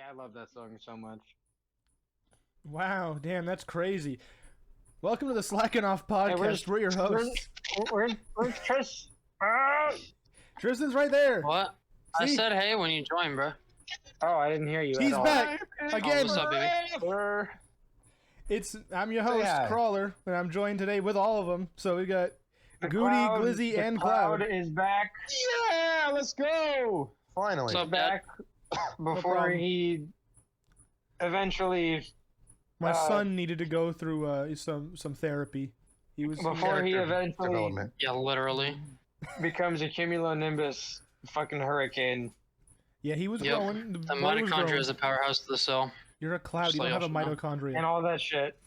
I love that song so much. Wow, damn, that's crazy. Welcome to the Slackin' Off podcast. We're your hosts. Where's Tris? Tristan's right there. What? I See? said hey when you joined, bro. Oh, I didn't hear you He's at all. back Oh, again. what's up, baby? I'm your host, Yeah. Crawler, and I'm joined today with all of them. So we got The Goody, Cloud- Glizzy, the and Cloud. is back. Yeah, let's go. Finally. So Back before problem. he eventually My son needed to go through some therapy. He was before he Character eventually development. Yeah, literally. becomes a cumulonimbus fucking hurricane. yeah, he was Yep. growing. The boy was mitochondria growing. is the powerhouse of the cell, You're a cloud. Just You don't like have a y'all should know. mitochondria. And all that shit.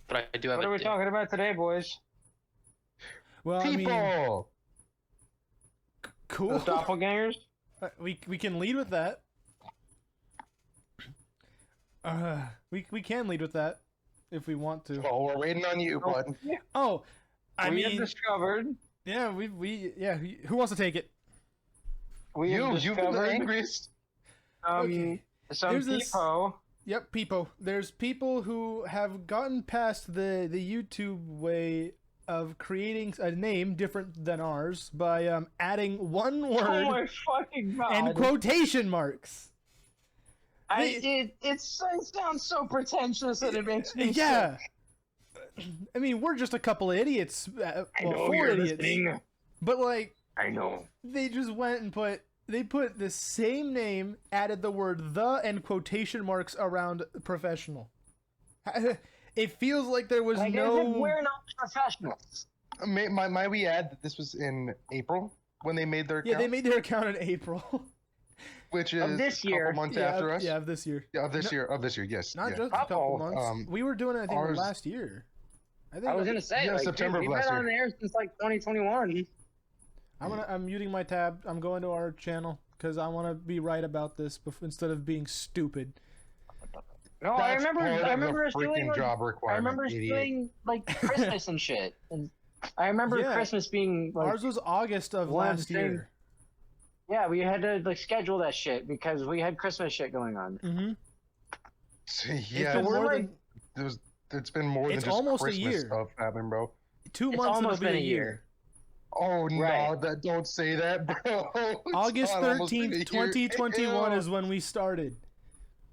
but I do have What it. are we talking about today, boys? Well, I mean, People. cool. Those doppelgangers? We can lead with that. We can lead with that if we want to. Oh, we're waiting on you, bud. Oh, I we have mean, discovered. yeah, who wants to take it? We have You've been the discovered angriest. Okay. some There's this- people. Yep, people. There's people who have gotten past the YouTube way of creating a name different than ours by adding one Oh word my fucking god! and quotation marks. It sounds so pretentious and it makes me Yeah. sick. I mean, we're just a couple of idiots. I Well, know 4 you're idiots. listening. But like, I know. they just went and put the same name, added the word "the" and quotation marks around professional. It feels like there was Like, no. as if we're not professionals. Might we add that this was in April when they made their account? Yeah, they made their account in April. which is Of this a year. couple months yeah, after us. yeah, of this year. Yeah, of this year. Yes. Not yeah. just a couple Uh-oh. months. We were doing it, I think, ours- last year. I think I was gonna say, Yeah, like, September dude, of we've last been year. on the air since like 2021. I'm muting my tab. I'm going to our channel because I want to be right about this instead of being stupid. No, That's part of I remember the us doing freaking like, job I requirement, remember us idiot. doing like Christmas and shit. And I remember Yeah. Christmas being like, Ours was August of one last thing- year. yeah, we had to like schedule that shit because we had Christmas shit going on. Mm-hmm. Yeah, been more like- than it's been more than It's just almost a Christmas year. stuff happening, bro. 2 It's months. It'll almost be been a a year. year. Oh no, Right. don't say that, bro. It's August not almost been a 13th, year. 2021 Ew. is when we started.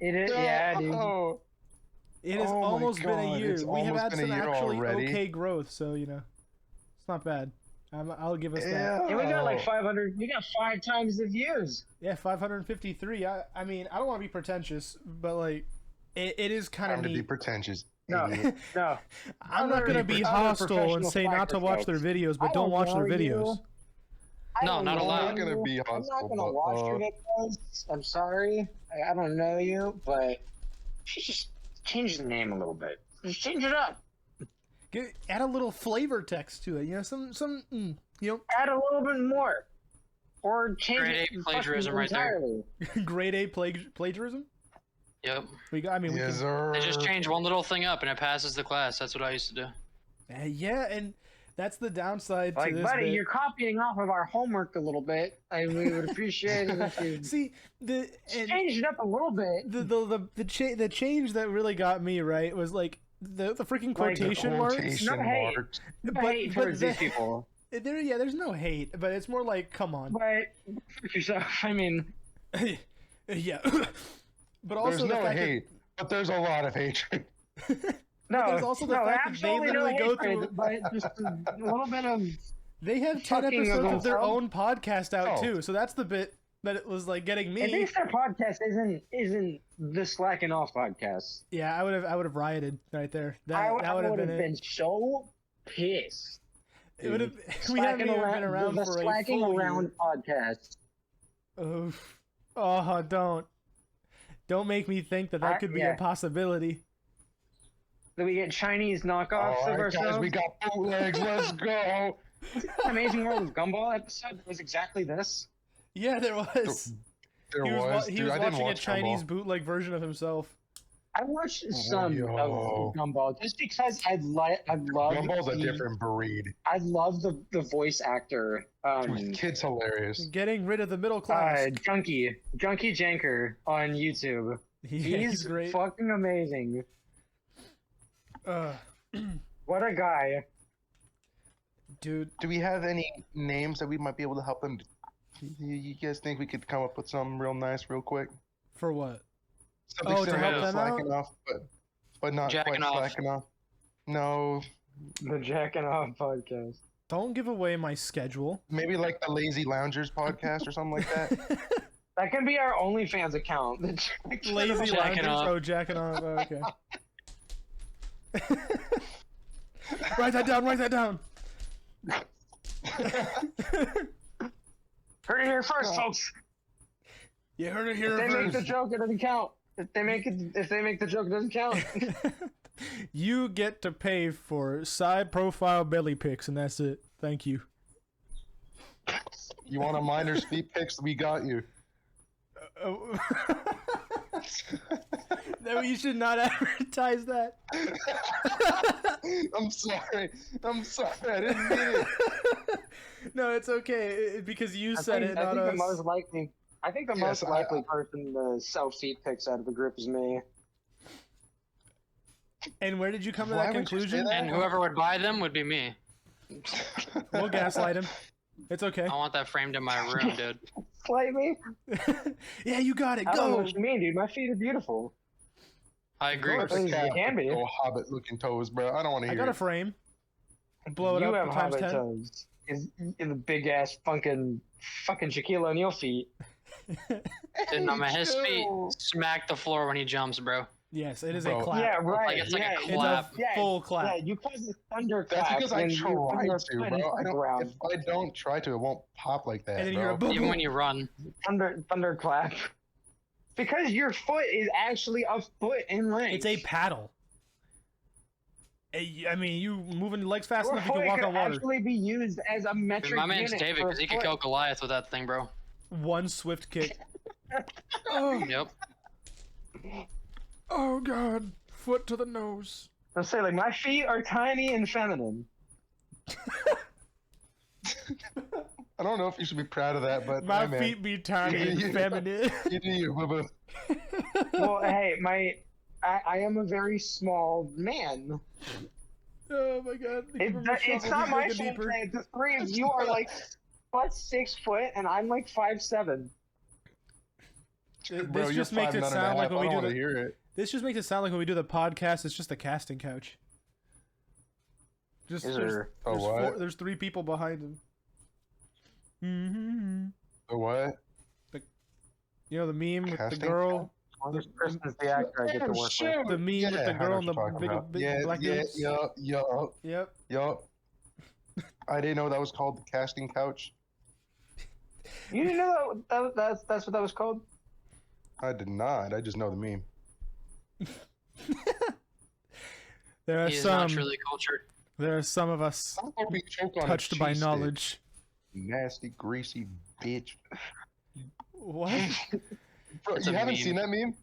It is, yeah, dude. Oh. It has Oh my almost been a God, year. it's We have almost had been a some year actually already. okay growth, so it's not bad. I'll give us that. And we got like Oh. 500. We got 5 times the views. Yeah, 553. I mean, I don't want to be pretentious, but like, it is kind of Time to be neat. pretentious. No, idiot. no. I'm not gonna be Other hostile and professional say not to watch their folks. videos, but I don't watch their know you. videos. I No, don't not know allowed. I'm not gonna you. be I'm hostile, not gonna but, watch your videos. I'm sorry. I don't know you, but just change the name a little bit. Just change it up. Add a little flavor text to it. Add a little bit more, or change Grade it A plagiarism fucking right there. entirely. grade A plagiarism. Yep. We got. I mean, we Yes, can. sir. They just change one little thing up and it passes the class. That's what I used to do. Yeah, and that's the downside to Like, this. buddy, bit. you're copying off of our homework a little bit, and we would appreciate it if you See and change it up a little bit. the change that really got me right was like the freaking quotation marks. Quotation No hate. marks. I hate towards these the- people. There's no hate, but it's more like, come on. But fuck yourself. I mean, Yeah. But also There's the no fact hate, but there's a lot of hatred. no. there's also the no, fact that they absolutely literally no go hatred, through- but just a little bit of. they have 10 Fucking episodes of their themselves. own podcast out Oh. too, so that's the bit that it was like getting At me. least their podcast isn't the Slackin' Off podcast. Yeah, I would have rioted right there. I That would have been it. been so pissed. It would have. We haven't even been around the for a Slacking full Around year. podcast. Oof. Oh, don't make me think that could be yeah. a possibility. That we get Chinese knockoffs All of right, guys, ourselves. we got bootlegs. Let's go. Amazing World of Gumball episode was exactly this. Yeah, there was. There He was was. he Dude, was I didn't watching a watch Chinese Gumball. bootleg version of himself. I watched some Yo. of Gumball just because I love Gumball's a different breed. I love the voice actor. Kid's hilarious. Getting rid of the middle class. Junkie Janker on YouTube. Yeah, He's great. fucking amazing. What a guy. Dude, Do we have any names that we might be able to help them? You guys think we could come up with something real nice, real quick? for what? Something Oh, to similar help them Slacking off, but not Jacking quite off. slacking off. No, The Jacking Off podcast. Don't give away my schedule. maybe like the Lazy Loungers podcast or something like that. That can be our OnlyFans account. The Lazy Jacking loungers. off. Oh, jacking off. Oh, okay. Write that down. Write that down. Heard it here first, folks. You heard it If here they make the first. joke, it doesn't count. If they make the joke, it doesn't count. You get to pay for side profile belly pics, and that's it. Thank you. You want a miner's feet pics? We got you. Oh. No, you should not advertise that. I'm sorry. I didn't mean it. No, it's okay because you said it, I not think us. the most likely. I think the Yes, most likely person to sell feet pics out of the group is me. And where did you come to Why that would you say conclusion? that? And whoever would buy them would be me. We'll gaslight him. It's okay. I want that framed in my room, dude. Slay me? Yeah, you got it. I don't know Go. what you mean, dude. My feet are beautiful. I agree. course. It can be. Oh, hobbit-looking toes, bro. I don't want to I hear got a it. frame. Blow it You up have times hobbit 10. toes. In the big ass fucking Shaquille O'Neal feet. Dude, no, man, his feet Ew. smack the floor when he jumps, bro. Yes, it is Bro. a clap. Yeah, right. Like, it's like a yeah, It's a clap. full clap. Yeah, you cause the thunder That's clap because I when try you put your to, foot in bro. the ground. If I don't try to, it won't pop like that, And then you bro. hear a boom. Even when you run. Thunder clap. Because your foot is actually a foot in length. It's a paddle. I mean, you moving your legs fast Your enough, you can foot walk could on water. actually be used as a Dude, metric my man's unit David for a because he could foot. kill Goliath with that thing, bro. One swift kick. Oh, Yep. oh God. Foot to the nose. Let's say, like, my feet are tiny and feminine. I don't know if you should be proud of that, but My hey, man. feet be tiny and You- feminine. You do you, boo-boo. Well, hey, I am a very small man. Oh my God. Give him a It's shovel, not he's my digging fault deeper. that the three of you are like +6 foot and I'm like 5'7". Bro, This you're just makes it 5'9" and a sound like half. when we I do don't want to the. hear it. This just makes it sound like when we do the podcast, it's just a casting couch. Just Is there's, there a what? there's 3 people behind him. Mm-hmm. The what? You know the meme with the Casting girl, Well, this person's the actor I get to work with. the meme Yeah, with the I know girl what and you're the talking big, about. big yeah, black yeah, boobs. yup. Yep. I didn't know that was called the casting couch. You didn't know that's what that was called? I did not. I just know the meme. There are He is not some. truly cultured. There are some of us I'm gonna be choked on a touched by cheese stick. knowledge. Nasty, greasy bitch. What? Bro, It's you a haven't meme. seen that meme?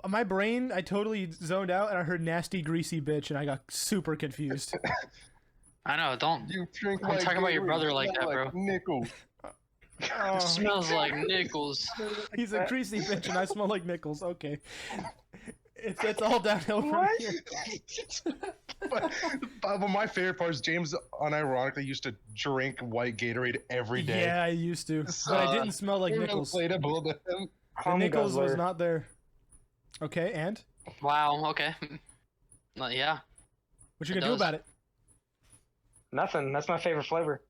My brain, I totally zoned out and I heard nasty, greasy bitch and I got super confused. I know, don't. You drink I'm like talking about your Gatorade, brother like smell that, bro. Nickels. Oh, It smells like nickels. he's a greasy bitch and I smell like nickels. Okay. It's all downhill from What? here. but my favorite part is James unironically used to drink white Gatorade every day. Yeah, I used to. But I didn't smell like nickels. Relatable to him. The nickels was not there. Okay, and? Wow, okay. Yeah. What you It gonna do does. about it? Nothing. That's my favorite flavor.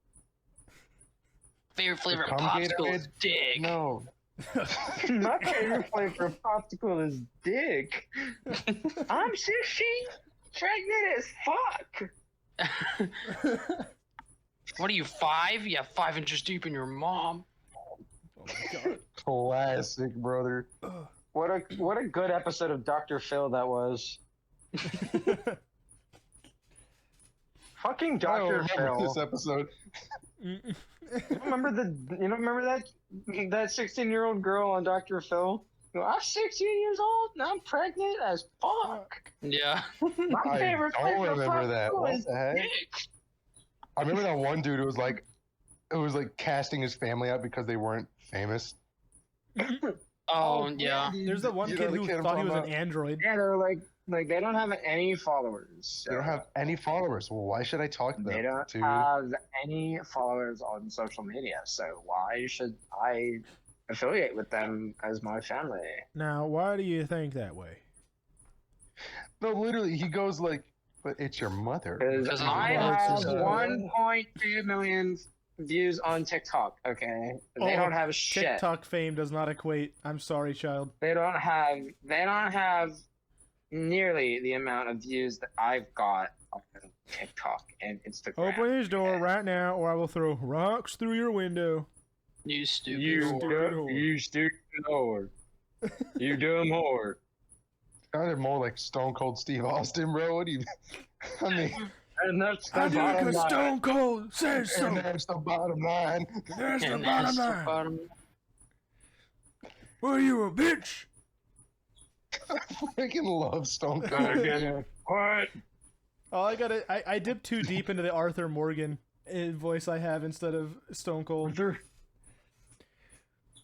Favorite flavor of cum popsicle is Gatorade? dick. No. My favorite flavor of popsicle is dick. I'm 16, pregnant as fuck. What are you, 5? You have 5 inches deep in your mom. Oh my God. Classic, brother. What a good episode of Dr. Phil that was. Fucking I Dr. don't remember Phil. this episode. You don't remember that 16-year-old girl on Dr. Phil? I'm 16 years old and I'm pregnant as fuck. Yeah. My I favorite don't place to remember fuck that. What is the heck? dick. I remember that one dude who was like, casting his family out because they weren't famous. Oh, yeah. dude. There's the one You know kid the who kid I'm thought he was talking an about? android. Yeah, they're like they don't have any followers. They don't have any followers. Well, why should I talk to them? They don't dude? have any followers on social media, so why should I affiliate with them as my family? Now, why do you think that way? No, literally, he goes like, "But it's your mother." Because of I love have system. 1.2 million views on TikTok. Okay, they Oh, don't have shit. TikTok fame does not equate. I'm sorry, child. They don't have nearly the amount of views that I've got on TikTok and Instagram. Open his door right now, or I will throw rocks through your window. You stupid You whore. you stupid whore. You dumb whore. Sounded more like Stone Cold Steve Austin, bro. What do you? I mean, And that's the I do it bottom because line. Stone Cold says so. and that's the bottom line. That's the And bottom that's the line. bottom. Were you a bitch? I freaking love Stone Cold. What? Oh, I dipped too deep into the Arthur Morgan voice I have instead of Stone Cold.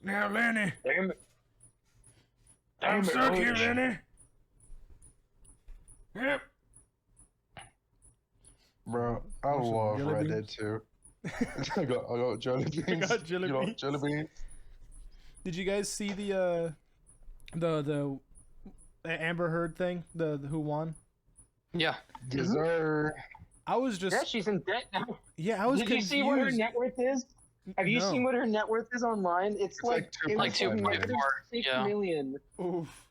Now, Lenny, Damn it. I'm Damn it, stuck here, Coach. Lenny. Yep. Bro, I Want some love jelly Red beans? Dead too. I got jelly beans. got jelly You know, beans. jelly beans. Did you guys see the Amber Heard thing? The who won? Yeah. Yes, sir. I was just Yeah, she's in debt now. I was Did you confused. see what her net worth is? Have you No. seen what her net worth is online? It's like it was 2.5 million. negative $6 Yeah. million. Oof.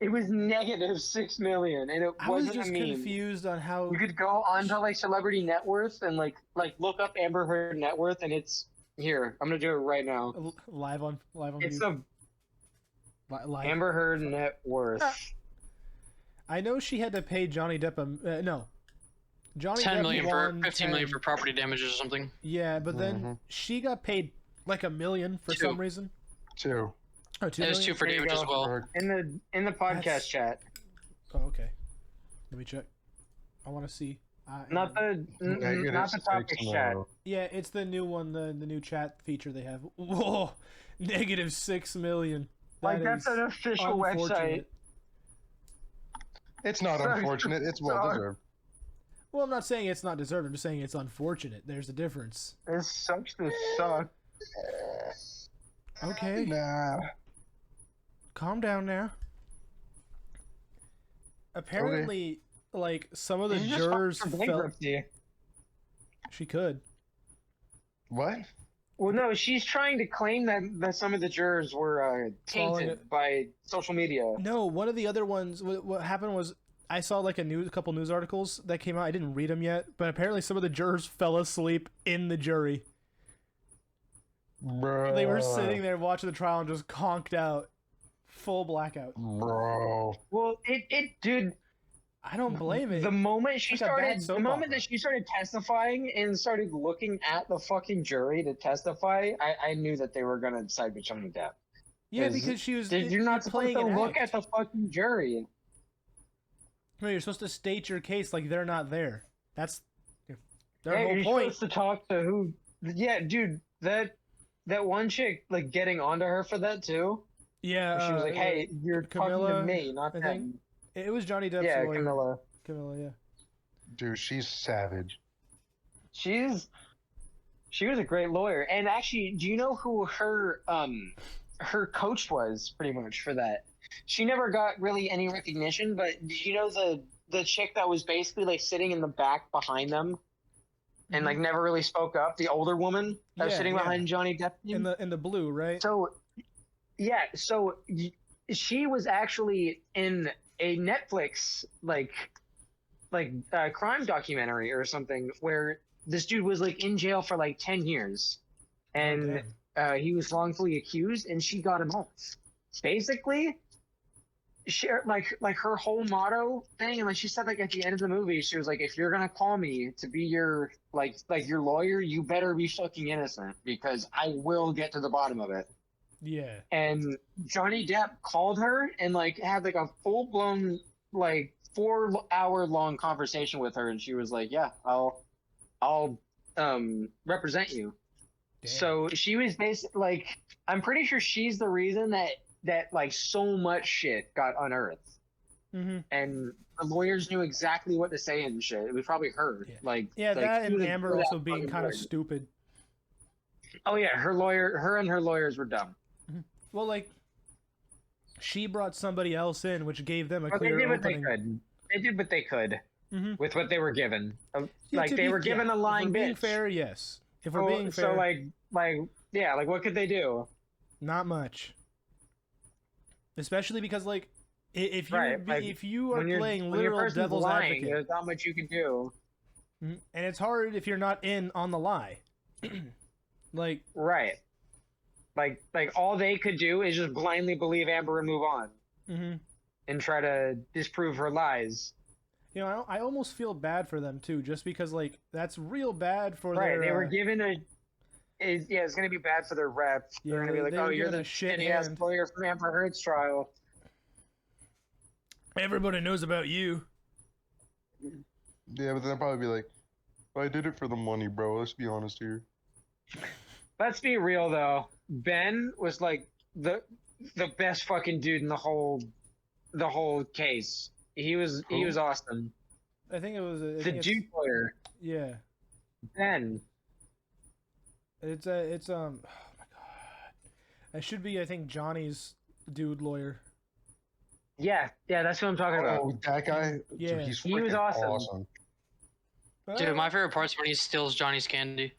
It was negative $6 million, and it I was wasn't just a meme. confused on how You could go onto like celebrity net worth and like look up Amber Heard net worth, and it's here. I'm gonna do it right now. live on It's view. a Live. Amber Heard net worth. I know she had to pay Johnny Depp no. Johnny 10 Depp million for won 15 million 10. for property damages or something. Yeah, but then Mhm. she got paid like $1 million for Two. some reason. 2. Oh, $2 There's million? 2 for There you damage as go. well. In the podcast That's- chat, Oh, okay. Let me check. I want to see. not the not the topic chat. Yeah, it's the new one, the new chat feature they have. Whoa, negative $6 million. Like That that's is an official website. unfortunate. It's not Sorry. unfortunate. It's well Sorry. deserved. Well, I'm not saying it's not deserved. I'm just saying it's unfortunate. There's a difference. It sucks to suck. Okay, Nah. calm down now. Apparently, like some of the You just jurors filed for felt bankruptcy. she could. What? Well, no, she's trying to claim that some of the jurors were Calling tainted it- by social media. No, one of the other ones. What happened was I saw like a couple news articles that came out. I didn't read them yet, but apparently some of the jurors fell asleep in the jury. Bro. They were sitting there watching the trial and just conked out, full blackout. Bro. Well, dude. I don't blame it. The moment she Like a bad started, soap the moment opera. that she started testifying and started looking at the fucking jury to testify, I knew that they were gonna side with Johnny Depp. Yeah, Is- because she was. You're not supposed playing to an look act. at the fucking jury. No, you're supposed to state your case like they're not there. That's their Hey, whole you're point. supposed to talk to who? Yeah, dude, that one chick like getting onto her for that too. Yeah, She was like, "Hey, you're talking Camilla, to me, not I them." think. It was Johnny Depp's Yeah, lawyer. Camilla. Camilla, yeah. Dude, she's savage. She was a great lawyer, and actually, do you know who her coach was? Pretty much for that, she never got really any recognition. But do you know the chick that was basically like sitting in the back behind them, and like never really spoke up? The older woman that was Yeah, sitting yeah. behind Johnny Depp. in the blue, right? So, yeah, she was actually in a Netflix crime documentary or something where this dude was like in jail for like 10 years, and Oh, he was wrongfully accused, and she got him off. Basically, she like her whole motto thing, and like she said, like at the end of the movie, she was like, "If you're gonna call me to be your your lawyer, you better be fucking innocent because I will get to the bottom of it." Yeah. And Johnny Depp called her and like had like a full blown like 4 hour long conversation with her, and she was like, "Yeah, I'll represent you." Damn. So she was basically like, I'm pretty sure she's the reason that like so much shit got unearthed, Mm-hmm. and the lawyers knew exactly what to say and shit. It was probably her. Yeah. Like Yeah, like, that she and was a Amber good also ass being fucking kind of lawyer. stupid. Oh yeah, her and her lawyers were dumb. Well, like, she brought somebody else in, which gave them a But they clear did what they opening. could. They did what they could Mhm. with what they were given. Yeah, Like to they be- were given yeah, a lying if we're being bitch. fair, yes. If we're So- being fair, so like yeah, like what could they do? not much. Especially because, like, if you Right, like, if you are when playing when your literal person's devil's lying, advocate, there's not much you can do. and it's hard if you're not in on the lie. Like, Right. Like all they could do is just blindly believe Amber and move on mhm. and try to disprove her lies. You know, I almost feel bad for them too, just because, like, that's real bad for Right. their. They were given it's gonna be bad for their rep. Yeah, They're gonna be like, they "Oh, were you're given the a shit shitty ass hand. lawyer from Amber Heard's trial." Everybody knows about you. Yeah, but then they'll probably be like, I did it for the money, bro. Let's be honest here. Let's be real though. Ben was like the best fucking dude in the whole case. He was Who? awesome. I think it was. I The think it's, Duke lawyer, yeah. Ben. It's oh my god. It should be, I think, Johnny's dude lawyer. Yeah, that's what I'm talking about. Oh, that guy? Yeah. Dude, he's He was freaking awesome. Dude, my favorite part's when he steals Johnny's candy.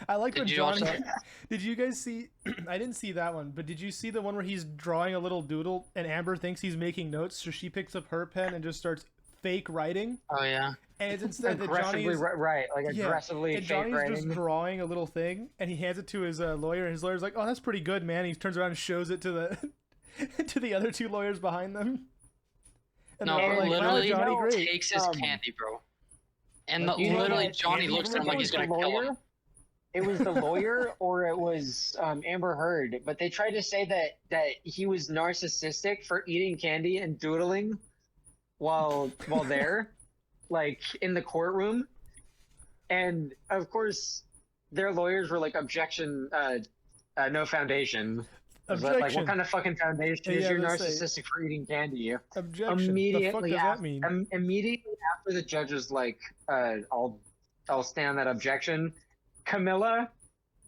I like when Did you watch Johnny. that? Did you guys see? I didn't see that one, but did you see the one where he's drawing a little doodle and Amber thinks he's making notes, so she picks up her pen and just starts fake writing, Oh yeah. and it's instead that Aggressively Johnny's right, like yeah, aggressively and fake Johnny's writing. just drawing a little thing, and he hands it to his lawyer, and his lawyer's like, "Oh, that's pretty good, man." He turns around and shows it to the to the other two lawyers behind them. And No, they're all like, "Wow, literally Johnny, great." takes his Um, candy, bro. And like, the, you know literally what? Johnny Candy looks at him It like was he's the gonna kill lawyer. him. It was the lawyer or it was Amber Heard, but they tried to say that he was narcissistic for eating candy and doodling while there, like in the courtroom. And of course, their lawyers were like, objection, no foundation. It was like, Objection. what kind of fucking foundation is Yeah, you're let's say- narcissistic for eating candy? Objection. The fuck Immediately does after, that mean? immediately after the judge was like, I'll stand that objection. Camilla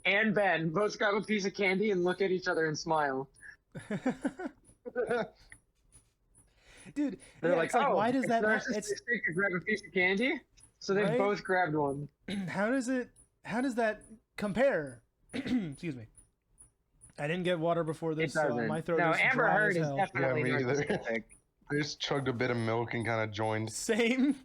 and Ben both grab a piece of candy and look at each other and smile. Dude, They're yeah, like, it's like, "Oh, why does it's that? narcissistic to grab a piece of candy?" So they Right? both grabbed one. How does that compare? Excuse me. I didn't get water before this, It so doesn't. my throat No, is Amber dry Heard as is hell. definitely Yeah, me either. narcissistic. They just chugged a bit of milk and kind of joined. Same.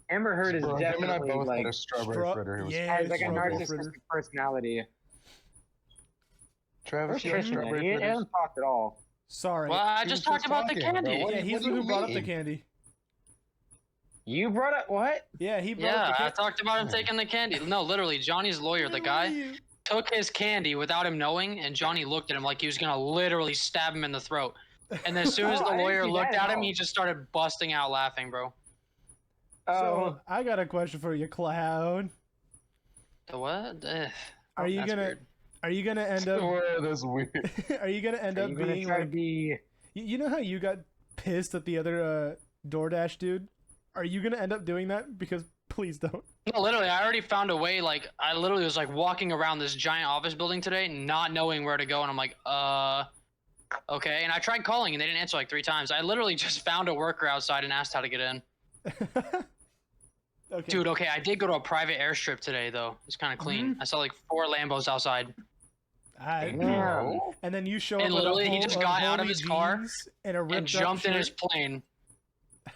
Amber Heard is Bro, him and I definitely both like had a strawberry Stra- fritter. It was yeah, has like a strawberry narcissistic fritter. personality. Travis, you had Tristan, strawberry he fritters? doesn't talk at all. Sorry. Well, I He just was talked about the talking, bro. candy. What Yeah, do he's you the one who brought up the mean? candy. You brought up what? Yeah, he brought Yeah, up the I candy. talked about him taking the candy. No, literally, Johnny's lawyer, the guy, took his candy without him knowing, and Johnny looked at him like he was gonna literally stab him in the throat. And then as soon as Oh, the I didn't lawyer see looked that at at him, all. he just started busting out laughing, bro. Oh, So I got a question for you, clown. The what? Ugh. Are you That's gonna weird. are you gonna end up Oh, that's weird. are you gonna end are up you gonna being try to like be? you know how you got pissed at the other DoorDash dude? Are you gonna end up doing that? Because please don't. No, literally, I already found a way. Like, I literally was like walking around this giant office building today, not knowing where to go, and I'm like, okay. And I tried calling, and they didn't answer like 3 times. I literally just found a worker outside and asked how to get in. Okay. Dude, okay, I did go to a private airstrip today, though. It's kind of clean. I saw like 4 Lambos outside. I- Damn. And then you show And up with literally, a he whole, just of got out of holy his car jeans and a ripped And up jumped in shirt his plane,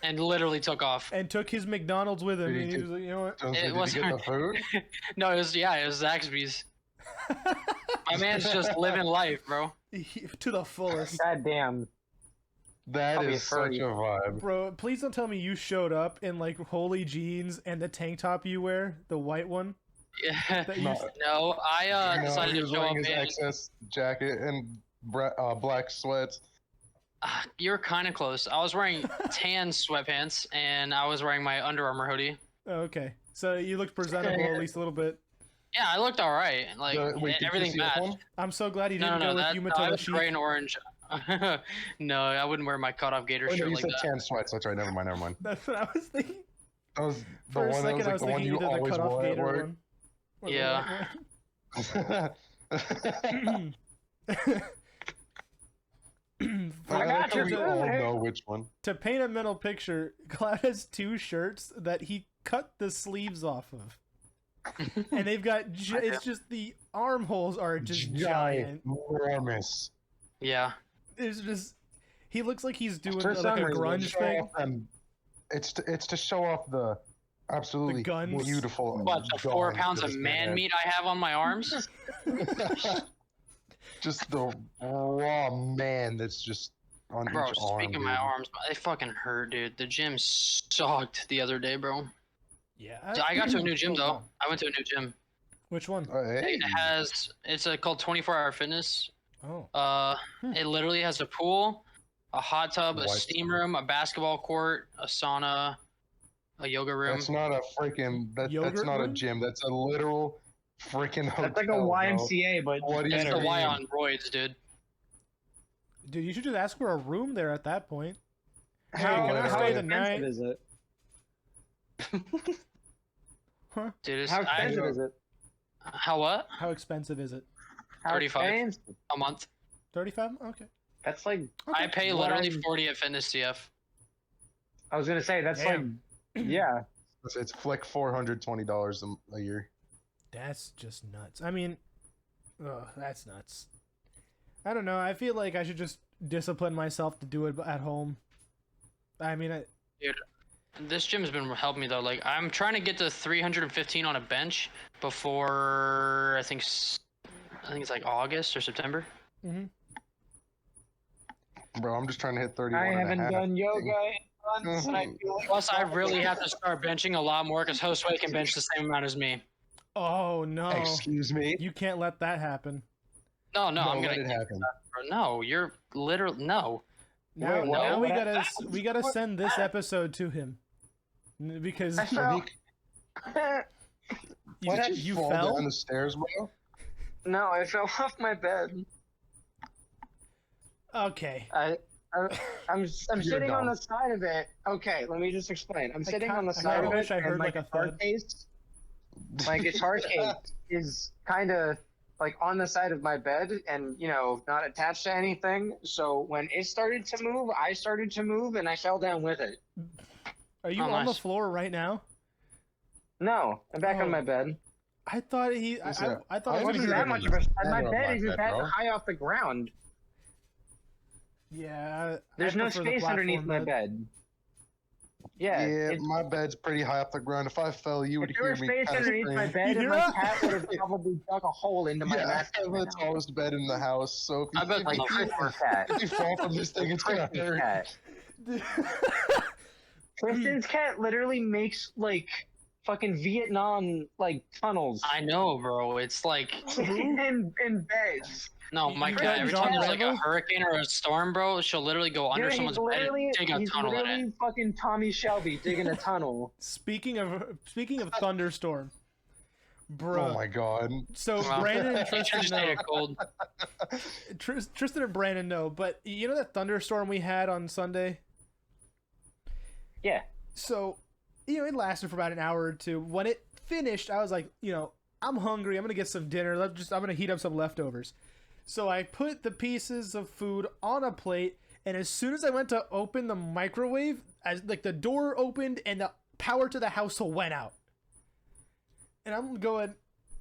and literally took off. and took his McDonald's with him. Did he And he get- was like, you know what? So, It did you wasn't- get the food? No, it was Zaxby's. My man's just living life, bro. To the fullest. God damn. That Probably is a such furry. a vibe. Bro, please don't tell me you showed up in like holy jeans and the tank top you wear, the white one. Yeah. That you- No. No, I No, decided he to was show up wearing his in. excess jacket and black sweats. You're kind of close. I was wearing tan sweatpants and I was wearing my Under Armour hoodie. Oh, okay, so you looked presentable at least a little bit. Yeah, I looked all right. Like Wait, did everything you see matched. one? I'm so glad he No, didn't no, go no. with That, you, no, I Matilla was gray Sheik. and orange. No, I wouldn't wear my cutoff gator Oh, no, shirt you like said that. tan sweats. That's right. Never mind. Never mind. That's what I was thinking. That was the For a one. That second, was I like was the one thinking you you did the always cutoff wore at gator work. one. Or the Yeah. white one. I got to, you. We all know which one. to paint a mental picture, Cloud has two shirts that he cut the sleeves off of. And they've got, it's just the armholes are just giant. enormous. Yeah. It's just, he looks like he's doing For like some a reason, grunge Show thing. off them. It's to show off the absolutely guns. beautiful. What, the 4 guns pounds that of this man had. meat I have on my arms? Just the raw man that's just on Bro, each arm. speaking of my dude. arms, they fucking hurt, dude. The gym sucked the other day, bro. Yeah. I got to a new gym, though. I went to a new gym. Which one? Hey. It's called 24-hour fitness. Oh. It literally has a pool, a hot tub, a What? steam room, a basketball court, a sauna, a yoga room. That's not a freaking. That's Yogurt not a room? gym. That's a literal freaking hotel. That's like a bro. YMCA, but What do you It's better. the Y mean? on roids, dude. Dude, you should just ask for a room there at that point. Hey, How, can I how stay the expensive night? is it? Huh? Dude, it's How expensive I, is it? how what? How expensive is it? How 35. expensive? A month. 35? Okay. That's like I pay What literally I'm- 40 at Fitness CF. I was gonna say. That's Damn. like yeah. It's like $420 a year. That's just nuts. I mean, ugh, that's nuts. I don't know. I feel like I should just discipline myself to do it at home. I mean, This gym's been helping me though. Like I'm trying to get to 315 on a bench before I think it's like August or September. mhm. Bro, I'm just trying to hit 31 I and a haven't half. done yoga in months, and I feel like Plus, I really have to start benching a lot more because Josue can bench the same amount as me. Oh no! Excuse me. You can't let that happen. No, I'm Don't gonna. let it happen. No, you're literally no. Now, Wait, now what? we gotta send this episode to him because I fell. you, What? Did you fall fell. down the stairs, bro? No, I fell off my bed. Okay. I'm sitting on the side of it. Okay, let me just explain. I'm sitting on the I side kinda of it, wish I heard and my like a guitar thud. case, my guitar case is kind of like on the side of my bed, and not attached to anything. So when it started to move, I started to move, and I fell down with it. Are you Oh, on the nice. floor right now? No, I'm back Oh. on my bed. I thought he. I Listen, thought I It was wasn't gonna that hear. much of a. My Better on bed my isn't bed, that bro. high off the ground. Yeah. There's no prefer the space underneath platform my bed. bed. Yeah, it's- my bed's pretty high off the ground. If I fell, you would if there hear was me. space kinda underneath my scream. bed, You and hear my that? cat would have probably dug a hole into my Yeah, I mattress. have the tallest bed in the house, so if you, I bet if the you, Christmas cat. if you fall from this thing, it's gonna Tristan's hurt. cat. Tristan's cat literally makes like fucking Vietnam like tunnels I know, bro. It's like in beds. no, my You cat. got Every John time there's like a Rambo? hurricane or a storm, bro, she'll literally go under Dude, someone's bed and dig a he's tunnel in it. literally fucking Tommy Shelby digging a tunnel. Speaking of thunderstorm, bro. Oh my god. So Well, Brandon and he should Tristan just know. ate it cold. Tristan and Brandon know, but you know that thunderstorm we had on Sunday? Yeah. So, it lasted for about an hour or two. When it finished, I was like, I'm hungry. I'm going to get some dinner. I'm going to heat up some leftovers. So I put the pieces of food on a plate, and as soon as I went to open the microwave, the door opened and the power to the household went out. And I'm going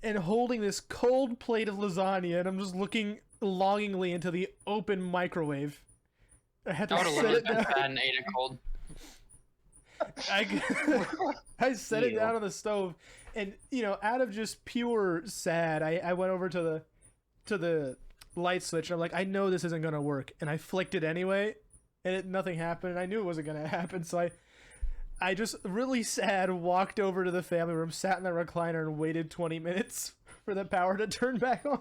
and holding this cold plate of lasagna, and I'm just looking longingly into the open microwave. I had to I would have set literally it been down. fat and ate it cold. I set it Ew. down on the stove, and out of just pure sad, I went over to the light switch. And I'm like, I know this isn't gonna work, and I flicked it anyway, and nothing happened. And I knew it wasn't gonna happen, so I I just really sad walked over to the family room, sat in the recliner, and waited 20 minutes for the power to turn back on.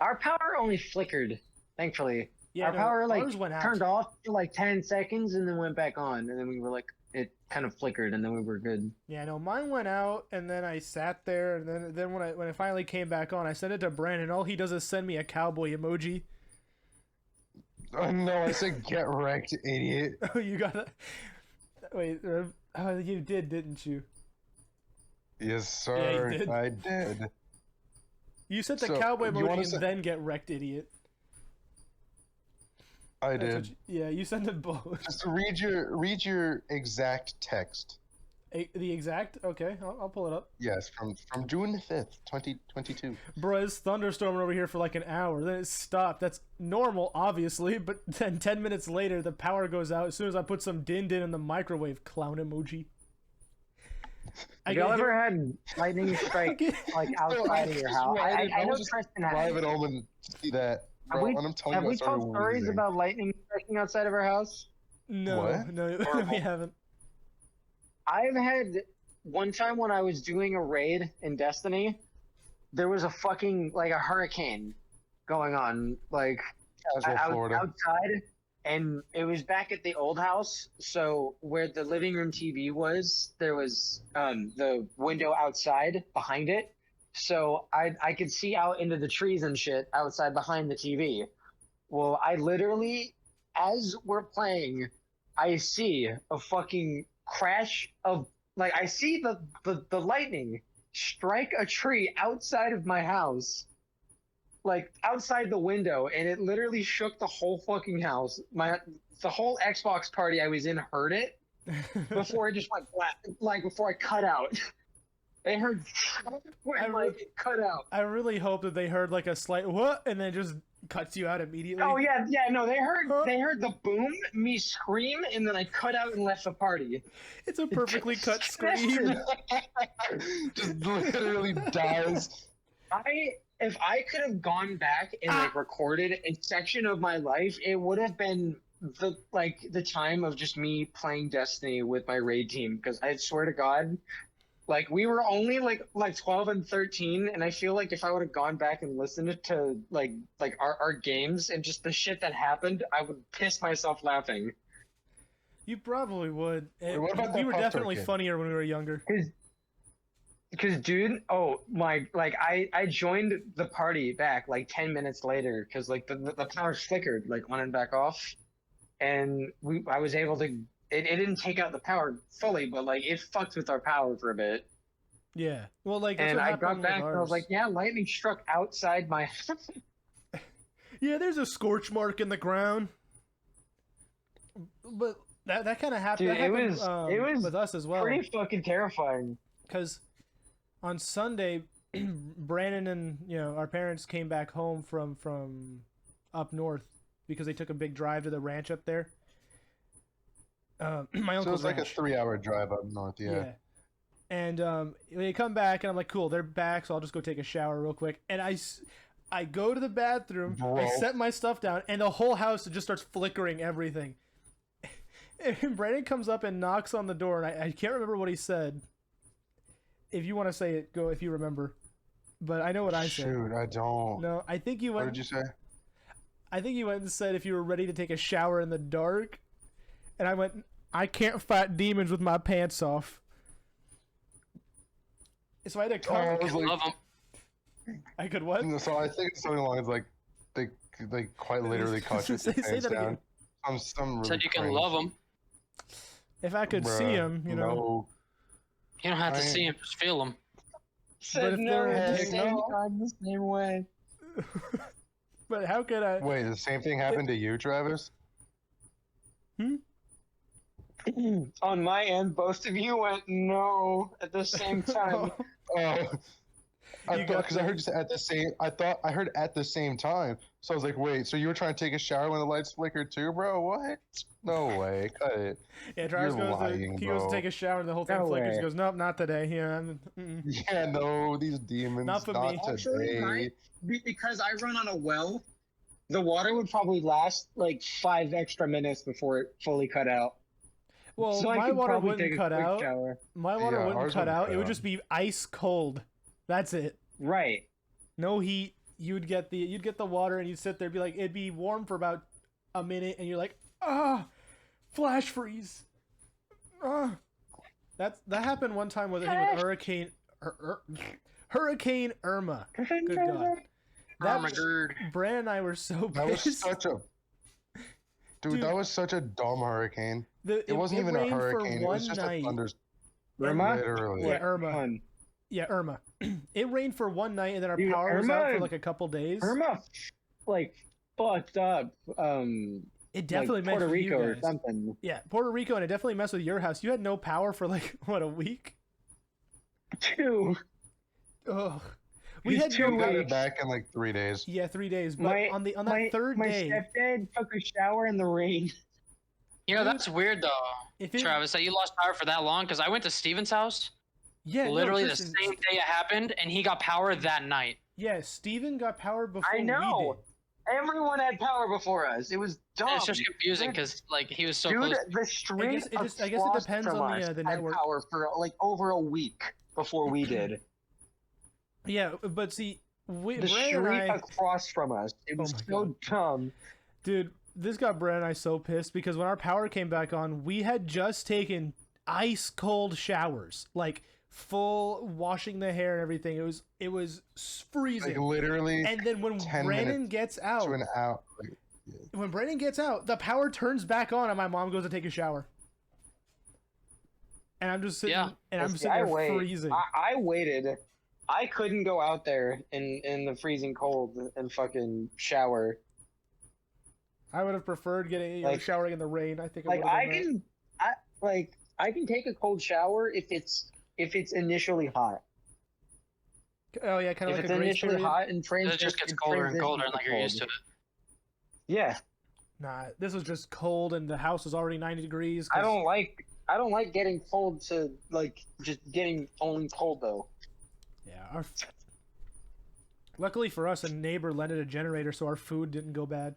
Our power only flickered, thankfully. Yeah, Our no, power like ours went out. turned off for like 10 seconds and then went back on, and then we were like, it kind of flickered, and then we were good. Yeah, no, mine went out, and then I sat there, and then when it finally came back on, I sent it to Brandon. All he does is send me a cowboy emoji. Oh no, I said get wrecked, idiot. Oh, you got it. Wait, oh, you did, didn't you? Yes, sir. Yeah, you did. I did. You sent the So, cowboy you emoji wanna and say- then get wrecked, idiot. I That's what did. yeah, you sent it both. Just read your exact text. The exact? Okay, I'll pull it up. Yes, from June 5th, 2022. Bro, it's thunderstorming over here for like an hour. Then it stopped. That's normal, obviously. But then 10 minutes later, the power goes out as soon as I put some din in the microwave. Clown emoji. Have y'all ever had lightning strike like outside of your house? I know Tristan has. Live at home and see that. Have Bro, we, and I'm telling have you, I we started told stories wheezing. about lightning striking outside of our house? No, What? no, we haven't. I've had one time when I was doing a raid in Destiny, there was a fucking like a hurricane going on, like Casual Florida. outside, and it was back at the old house. So where the living room TV was, there was the window outside behind it. So I could see out into the trees and shit outside behind the TV. Well, I literally, as we're playing, I see a fucking crash of like I see the lightning strike a tree outside of my house, like outside the window, and it literally shook the whole fucking house. The whole Xbox party I was in heard it before it just went flat, like before I cut out. They heard when like it cut out. I really hope that they heard like a slight what and then just cuts you out immediately. Oh yeah, no, they heard the boom, me scream, and then I cut out and left the party. It's a perfectly cut scream. Just literally dies. If I could have gone back and like recorded a section of my life, it would have been the time of just me playing Destiny with my raid team, because I swear to God, like we were only like 12 and 13, and I feel like if I would have gone back and listened to like our games and just the shit that happened, I would piss myself laughing. You probably would. Wait, what about we that were Pop-Tart definitely kid? funnier when we were younger. Because dude, oh my, like I joined the party back like 10 minutes later because like the power flickered like on and back off, and I was able to. It didn't take out the power fully, but like it fucked with our power for a bit. Yeah. Well, like that's And what I happened got with back and I was ours. like, yeah, lightning struck outside my. Yeah, there's a scorch mark in the ground. But that kind of happened. Dude, that happened, it was with us as well. Pretty fucking terrifying. Because on Sunday, Brandon and our parents came back home from up north because they took a big drive to the ranch up there. My So uncle's it's like ranch. a 3-hour drive up north, yeah. And they come back, and I'm like, cool, they're back, so I'll just go take a shower real quick. And I go to the bathroom, I Bro. set my stuff down, and the whole house just starts flickering everything. And Brandon comes up and knocks on the door, and I can't remember what he said. If you want to say it, go if you remember. But I know what I said. Shoot, I don't. No, I think you What went. did you say? I think you went and said if you were ready to take a shower in the dark, and I went, I can't fight demons with my pants off. So I had to Oh, I come. was like, Love them. I could what? so I think it's something along as like they quite literally caught your Say pants that again. down. Some Said really you can cringe. love them. If I could see Bruh, him, No. You don't have to I- see them, just feel them. Said if no they're at the taking same off- time, the same way. But how could I? Wait, the same thing happened to you, Travis? On my end, both of you went no at the same time. Oh. I You thought got because I heard just at the same. I thought I heard at the same time. So I was like, wait. So you were trying to take a shower when the lights flickered too, bro? What? No way. Cut it. Yeah, Travis You're goes. lying, He goes to bro. take a shower, and the whole thing No flickers. He way. goes, nope, not today. Yeah, mm-mm. Yeah, no, these demons. Not for me. Actually, today. because I run on a well, the water would probably last like 5 extra minutes before it fully cut out. Well, So I my could water probably wouldn't take a cut quick out. shower. My water Yeah, wouldn't ours cut wouldn't out. cut It would out. just be ice cold. That's it. Right. No heat. You'd get the water and you'd sit there and be like, it'd be warm for about a minute and you're like, flash freeze. That happened one time with Hurricane Irma. Good God. Oh my god. Brand and I were so That was pissed. such a dude. That was such a dumb hurricane. It wasn't even a rained for hurricane. It was one just night. a thunder. Irma? Literally. Yeah, Irma. Fun. Yeah, Irma. It rained for one night and then our Dude, power was out for Irma- like a couple days. Irma, like, fucked up. It definitely like messed Puerto with Rico you or guys. something. Yeah, Puerto Rico, and it definitely messed with your house. You had no power for like what, a week? 2. Ugh. We It's had too We got late. it back in like 3 days. Yeah, 3 days. But My- on that third my day, stepdad took a shower in the rain. You know, that's weird though, if it, Travis, that you lost power for that long. Because I went to Steven's house yeah, literally no, the Tristan, same day it happened, and he got power that night. Yeah, Steven got power before I we know. did. Everyone had power before us. It was dumb. And it's just confusing because like he was so Dude, close. the string I guess it across depends from on us the had network. power for like over a week before we did. Yeah, but see, The Brad street and I, across from us. It was my so dumb. dude, this got Brad and I so pissed because when our power came back on, we had just taken ice cold showers, like full washing the hair and everything. It was freezing. Like literally And then when 10 Brandon minutes gets out, to an hour. Like, when Brandon gets out, the power turns back on, and my mom goes to take a shower. And I'm just sitting, Yeah. and I'm See, sitting there wait. freezing. I waited. I couldn't go out there in the freezing cold and fucking shower. I would have preferred getting Like- showering in the rain. I think Like I would have done I can take a cold shower if it's initially hot. that. Oh yeah, kind of If like it's a grace initially period. hot and It just gets colder and colder, and like you're used to it. Yeah, Nah, this was just cold, and the house was already 90 degrees. I don't like getting cold to like just getting only cold though. Yeah. Luckily for us, a neighbor lended a generator, so our food didn't go bad.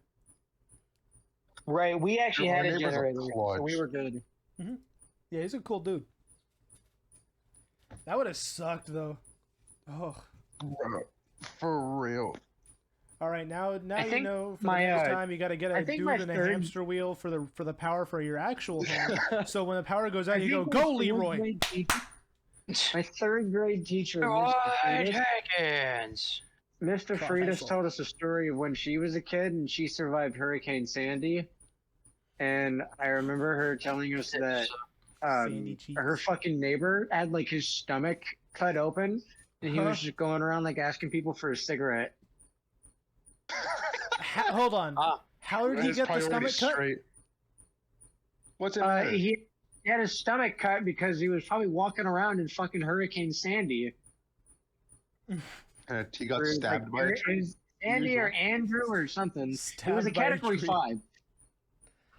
Right, we actually Our had a neighbors are generator, so we clutch. were good. Yeah, he's a cool dude. That would have sucked though. Oh. bro, for real. All right, now I you think know for my, the next time you got to get I a think dude my and a third- hamster wheel for the power for your actual home. So when the power goes out, I you go, think "Go, my third Leroy!" grade teacher- My third grade teacher, Right, Mr. Hankins. Mr. Fuck, Freitas thanks, told us a story of when she was a kid and she survived Hurricane Sandy. And I remember her telling us that Sandy cheeks. her fucking neighbor had like his stomach cut open and he was Huh? just going around like asking people for a cigarette. Hold on. Ah. How did he His get the priorities stomach cut? straight. What's in there? He had his stomach cut because he was probably walking around in fucking Hurricane Sandy. And he got Or, stabbed by a it tree. was Andy or Usual. Andrew or something. It was Stabbed a by a category tree. 5.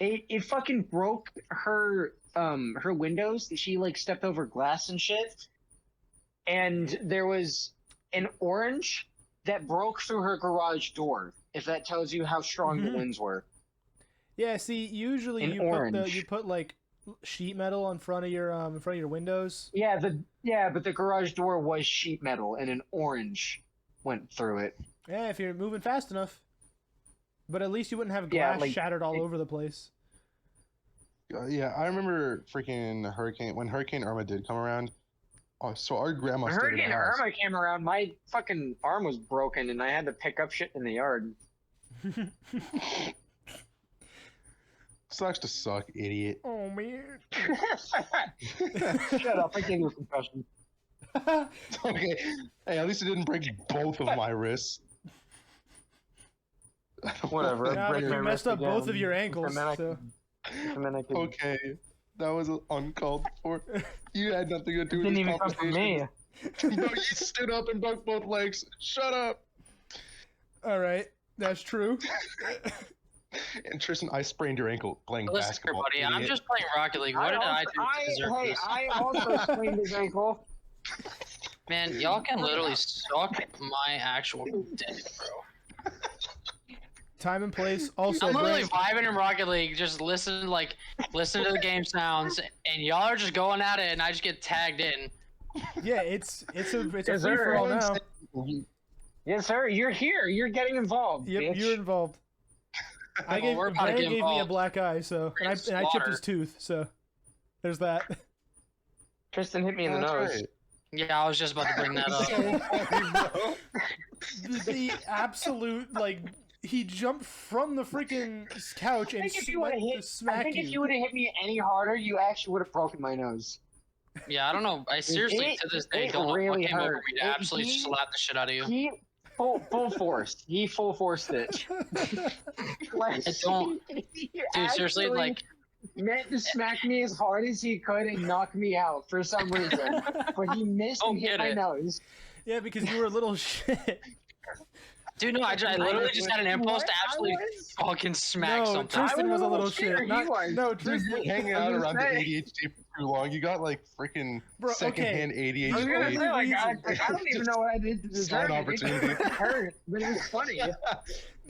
It fucking broke her windows. She like stepped over glass and shit. And there was an orange that broke through her garage door. If that tells you how strong the Mhm. winds were. Yeah, see, usually An you orange. put like sheet metal in front of your windows. Yeah, but the garage door was sheet metal and an orange went through it. Yeah, if you're moving fast enough. But at least you wouldn't have Yeah, glass like, shattered all over the place. Yeah, I remember freaking when Hurricane Irma did come around. Oh, so our grandma When stayed in Hurricane the house. Irma came around, my fucking arm was broken and I had to pick up shit in the yard. Sucks to suck, idiot. Oh man. Shut up, I gave you a concussion. Okay. Hey, at least it didn't break both of my wrists. Whatever. Yeah, break but my you messed wrist up both again. of your ankles. And then I So. And then I could, Okay. That was uncalled for. You had nothing to do with didn't this even come from me. conversation. No, you stood up and broke both legs. Shut up. All right, that's true. And Tristan, I sprained your ankle playing Listen here, basketball. buddy. I'm idiot. just playing Rocket League. What did I do to deserve this? I also sprained his ankle. Man, y'all can literally suck my actual dick, bro. Time and place. Also, I'm literally Grant, vibing in Rocket League, just listen to the game sounds, and y'all are just going at it, and I just get tagged in. yeah, it's a Yes, free sir. for all now. Yes, sir. You're here. You're getting involved. Yep, bitch. you're involved. I gave we're about to Brand get gave me a involved. black eye, so and I chipped Slaughter. his tooth, so there's that. Tristan hit me in the That's nose. right. Yeah, I was just about to bring that up. So funny, bro. The absolute like he jumped from the freaking couch I and think if you went would have to hit, smack I think if you would have hit me any harder, you actually would have broken my nose. Yeah, I don't know. I seriously, to this day, it don't know really what came over hurt. me to absolutely He- slap the shit out of you. He full force. He full forced it. Like, I don't- he Dude, seriously, actually like, meant to smack me as hard as he could and knock me out for some reason, but he missed Don't and hit get my it. nose. Yeah, because you were a little shit. dude, no, I literally just had an impulse to What? absolutely fucking smack No, something. Tristan I was a was little scared, shit. he Not, was. no, Dude, Tristan. you're hanging out around the ADHD for too long. You got like freaking Bro, okay. secondhand I was gonna ADHD. say, like, I reason. don't even know what I did to deserve Sign it. opportunity. It hurt, but it was funny.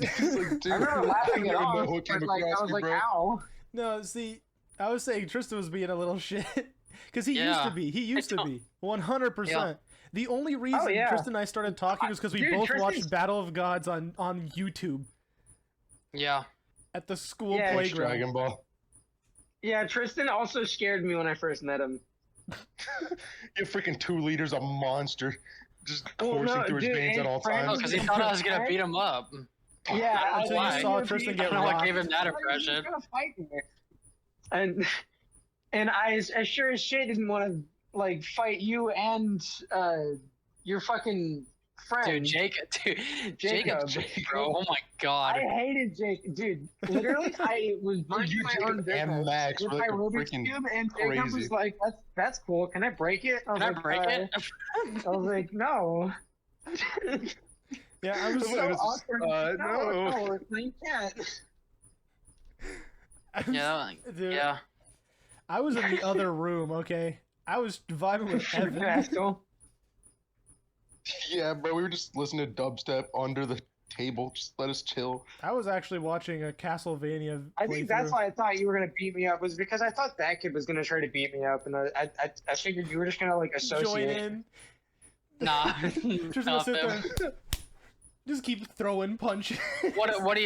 It's like, dude, I remember laughing it I don't off, know what came but like, across I was you, like, bro. ow. No, see, I was saying Tristan was being a little shit because he used to Yeah. be. He used to don't- be 100%. The only reason yeah. Tristan and I started talking was because we Dude, both Tristan's- watched Battle of Gods on YouTube Yeah. at the school Yeah. Thanks, playground. Dragon Ball. Yeah, Tristan also scared me when I first met him. You're freaking 2 liters of monster just Well, coursing no, through his dude, veins and at all friends- Oh, times. because he thought I was gonna beat him up. Yeah, Until you I saw knew Tristan he- get I don't know what rocked. gave him that I thought he was impression. gonna fight me. And I as sure as shit didn't want to like fight you and your fucking friend. Dude, Jacob, Jacob. bro. Oh my god. I hated Jake, dude. Literally, I was minding You, my Jacob, own and business Max with were my like a Rubik's freaking cube, and Jacob crazy. was like, "That's cool. Can I break it?" Can I break it? I was like, "No." Yeah, I was It was It so was just, awkward. no. No, you can't. I was- Yeah, dude, yeah. I was in the other room, okay? I was vibing with Evan. Asshole. Yeah, bro, we were just listening to dubstep under the table. Just let us chill. I was actually watching a Castlevania I think that's playthrough. why I thought you were gonna beat me up, was because I thought that kid was gonna try to beat me up, and I figured you were just gonna like Join associate. in. Nah. Just gonna sit there and just keep throwing punches. What are